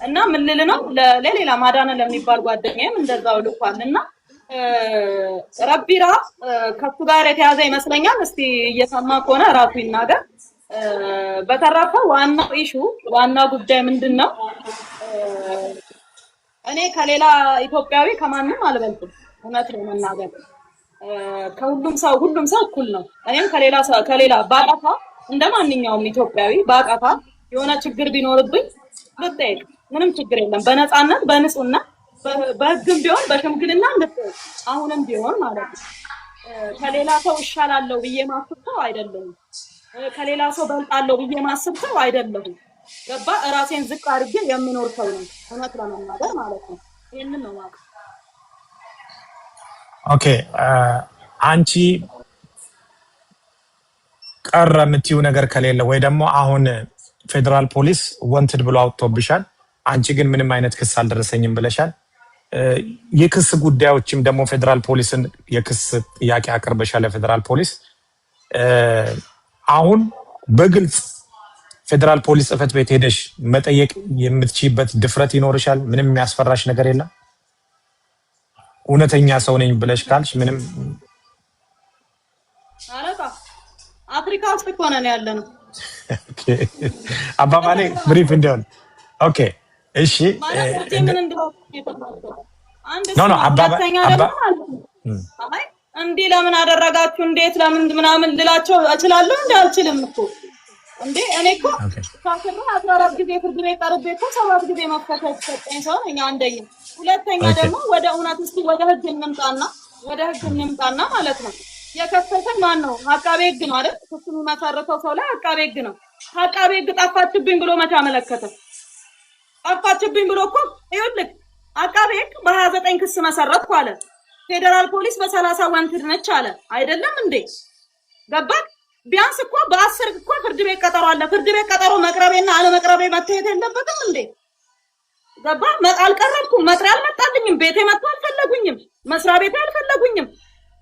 እና ምን ልል ነው ለሌላ ማዳነ ለሚባል ጓደኛዬም እንደዛው ልኳል እና ረቢራ ከሱ ጋር የተያዘ ይመስለኛል። እስቲ እየሰማ ከሆነ ራሱ ይናገር። በተረፈ ዋናው ኢሹ ዋና ጉዳይ ምንድነው? እኔ ከሌላ ኢትዮጵያዊ ከማንም አልበልጥም። እውነት ለመናገር ሁሉም ሰው እኩል ነው። እኔም ከሌላ ባጠፋ እንደማንኛውም ኢትዮጵያዊ ባጠፋ የሆነ ችግር ቢኖርብኝ ልጠይቅ፣ ምንም ችግር የለም። በነፃነት በንጹህነት በህግም ቢሆን በሽምግልና ልጠይቅ። አሁንም ቢሆን ማለት ነው። ከሌላ ሰው እሻላለሁ ብዬ ማስብ ሰው አይደለሁም። ከሌላ ሰው በልጣለሁ ብዬ ማስብ ሰው አይደለሁም። ገባ? ራሴን ዝቅ አድርጌ የምኖር ሰው ነኝ፣ እውነት ለመናገር ማለት ነው። ይሄንን ነው ማለት። ኦኬ አንቺ ቀረ የምትይው ነገር ከሌለ ወይ ደግሞ አሁን ፌደራል ፖሊስ ወንትድ ብሎ አውጥቶብሻል፣ አንቺ ግን ምንም አይነት ክስ አልደረሰኝም ብለሻል። የክስ ጉዳዮችም ደግሞ ፌደራል ፖሊስን የክስ ጥያቄ አቅርበሻል ለፌደራል ፖሊስ። አሁን በግልጽ ፌደራል ፖሊስ ጽሕፈት ቤት ሄደሽ መጠየቅ የምትችይበት ድፍረት ይኖርሻል? ምንም የሚያስፈራሽ ነገር የለም? እውነተኛ ሰው ነኝ ብለሽ ካልሽ ምንም አረታ አፍሪካ ውስጥ እኮ ነን ያለነው። አባባሌ ብሪፍ እንዲሆን ኦኬ እሺ ማለት ምን እንደሆነ አንድ ኖ ኖ ሁለተኛ ደግሞ አይ እንዲህ ለምን አደረጋችሁ እንዴት ለምን ምናምን ልላቸው እችላለሁ እንዴ? አልችልም እኮ እንዴ እኔ እኮ ካሰራ 14 ጊዜ ፍርድ ቤት ቀርቤ እኮ 7 ጊዜ መፈታት ተሰጠኝ ሰው ነኝ። አንደኛ ሁለተኛ ደግሞ ወደ እውነት እስቲ ወደ ህግ እንምጣና ማለት ነው። የከሰሰኝ ማን ነው? አቃቤ ህግ ነው አይደል? ክሱን መሰረተው ሰው ላይ አቃቤ ህግ ነው። አቃቤ ህግ ጠፋችብኝ ብሎ መቼ አመለከተ? ጠፋችብኝ ብሎ እኮ ይኸውልህ አቃቤ ህግ በ29 ክስ መሰረትኩ አለ። ፌደራል ፖሊስ በ30 ወንትድ ነች አለ አይደለም እንዴ? ገባክ? ቢያንስ እኮ በ10 እኮ ፍርድ ቤት ቀጠሮ አለ። ፍርድ ቤት ቀጠሮ መቅረቤና አለመቅረቤ መታየት የለበትም እንዴ? ገባ? አልቀረብኩም፣ መጥሪያ አልመጣልኝም፣ ቤቴ መጥቶ አልፈለጉኝም፣ መስሪያ ቤቴ አልፈለጉኝም።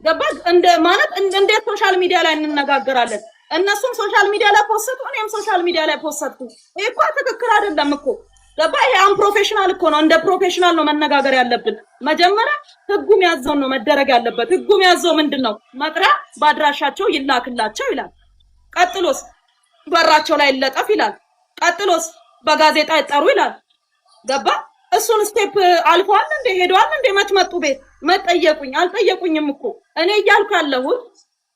ገባ? እንደ ማለት እንዴት ሶሻል ሚዲያ ላይ እንነጋገራለን? እነሱም ሶሻል ሚዲያ ላይ ፖስቱ፣ እኔም ሶሻል ሚዲያ ላይ ፖስትኩ። ይሄ እኮ ትክክል አይደለም እኮ። ገባ? ይሄ ፕሮፌሽናል እኮ ነው። እንደ ፕሮፌሽናል ነው መነጋገር ያለብን። መጀመሪያ ህጉም ያዘው ነው መደረግ ያለበት። ህጉም ያዘው ምንድነው? መጥሪያ ባድራሻቸው ይላክላቸው ይላል። ቀጥሎስ በራቸው ላይ ይለጠፍ ይላል። ቀጥሎስ በጋዜጣ ይጠሩ ይላል። ገባ? እሱን ስቴፕ አልፈዋል እንዴ? ሄደዋል እንዴ? መጡ ቤት መጠየቁኝ አልጠየቁኝም እኮ እኔ እያልኩ ያለሁት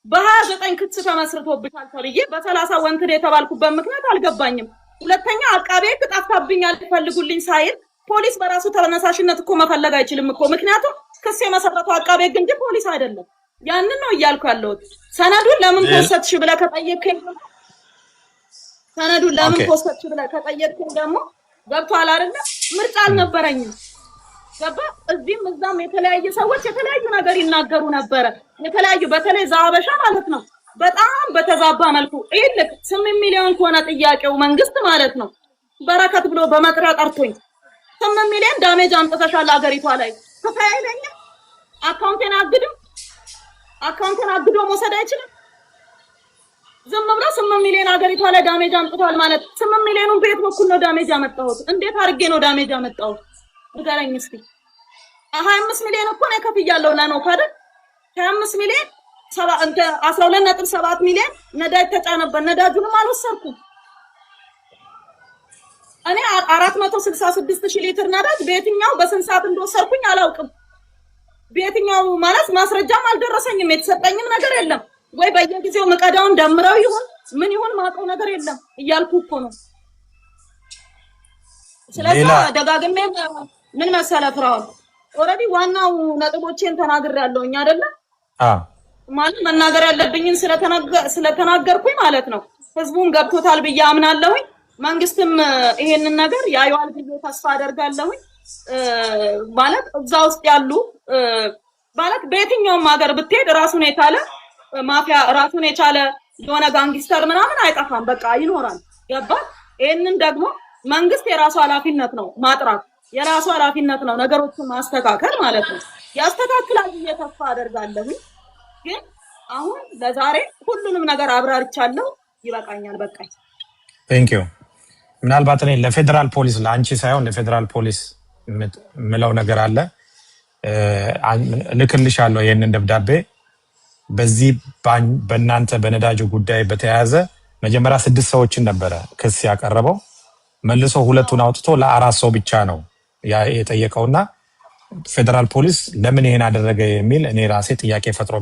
በ29 ክስ ተመስርቶብሻል ተብዬ በ30 ወንትድ የተባልኩበት ምክንያት አልገባኝም። ሁለተኛ አቃቤ ህግ ጠፋብኛል ትፈልጉልኝ ሳይል ፖሊስ በራሱ ተነሳሽነት እኮ መፈለግ አይችልም እኮ። ምክንያቱም ክስ የመሰረተው አቃቤ ህግ እንጂ ፖሊስ አይደለም። ያንን ነው እያልኩ ያለሁት። ሰነዱን ለምን ፖስተትሽ ብለህ ከጠየቅከኝ ደግሞ ገብቶሃል አይደለ? ምርጫ አልነበረኝም። ገባ? እዚህም እዛም የተለያየ ሰዎች የተለያዩ ነገር ይናገሩ ነበረ። የተለያዩ በተለይ ዛበሻ ማለት ነው በጣም በተዛባ መልኩ ይልክ 8 ሚሊዮን ከሆነ ጥያቄው መንግስት ማለት ነው በረከት ብሎ በመጥሪያ ጠርቶኝ 8 ሚሊዮን ዳሜጅ አምጥተሻል አገሪቷ ላይ ተፋይለኛ አካውንቴን አግዶ መውሰድ አይችልም። ዝም ብሎ 8 ሚሊዮን አገሪቷ ላይ ዳሜጅ አምጥቷል ማለት 8 ሚሊዮኑን በየት በኩል ነው ዳሜጅ ያመጣሁት? እንዴት አድርጌ ነው ዳሜጅ ያመጣሁት? ንገረኝ እስኪ። 25 ሚሊዮን እኮ ነው ከፍያለሁ ለነው አይደል? 25 ሚሊዮን 12.7 ሚሊዮን ነዳጅ ተጫነበት። ነዳጁንም አልወሰድኩም እኔ 466,000 ሊትር ነዳጅ በየትኛው በስንት ሰዓት እንደወሰድኩኝ አላውቅም። በየትኛው ማለት ማስረጃም አልደረሰኝም። የተሰጠኝም ነገር የለም። ወይ በየጊዜው መቀዳውን ደምረው ይሁን ምን ይሁን ማውቀው ነገር የለም እያልኩ እኮ ነው። ስለዚህ ደጋግሜ ምን መሰለህ ፍራኦል ኦሬዲ ዋናው ነጥቦቼን ተናግሬያለሁኝ አይደለ? ማለት መናገር ያለብኝን ስለተናገርኩኝ ማለት ነው። ህዝቡን ገብቶታል ብዬ አምናለሁኝ። መንግስትም ይሄንን ነገር ያዩዋል ብዬ ተስፋ አደርጋለሁኝ። ማለት እዛ ውስጥ ያሉ ማለት በየትኛውም ሀገር ብትሄድ ራሱን የቻለ ማፊያ ራሱን የቻለ የሆነ ጋንግስተር ምናምን አይጠፋም። በቃ ይኖራል። ገባ? ይሄንን ደግሞ መንግስት የራሱ ኃላፊነት ነው ማጥራት፣ የራሱ ኃላፊነት ነው ነገሮችን ማስተካከል ማለት ነው። ያስተካክላል ብዬ ተስፋ አደርጋለሁኝ። ግን አሁን ለዛሬ ሁሉንም ነገር አብራርቻለሁ። ይበቃኛል። በቃኝ። ቴንክ ዩ። ምናልባት እኔ ለፌደራል ፖሊስ ለአንቺ ሳይሆን ለፌደራል ፖሊስ ምለው ነገር አለ። ልክልሻለሁ ይሄንን ደብዳቤ። በዚህ በእናንተ በነዳጁ ጉዳይ በተያያዘ መጀመሪያ 6 ሰዎችን ነበረ ክስ ያቀረበው። መልሶ 2ቱን አውጥቶ ለ4 ሰው ብቻ ነው የጠየቀውና ፌደራል ፖሊስ ለምን ይሄን አደረገ የሚል እኔ ራሴ ጥያቄ ፈጥሮ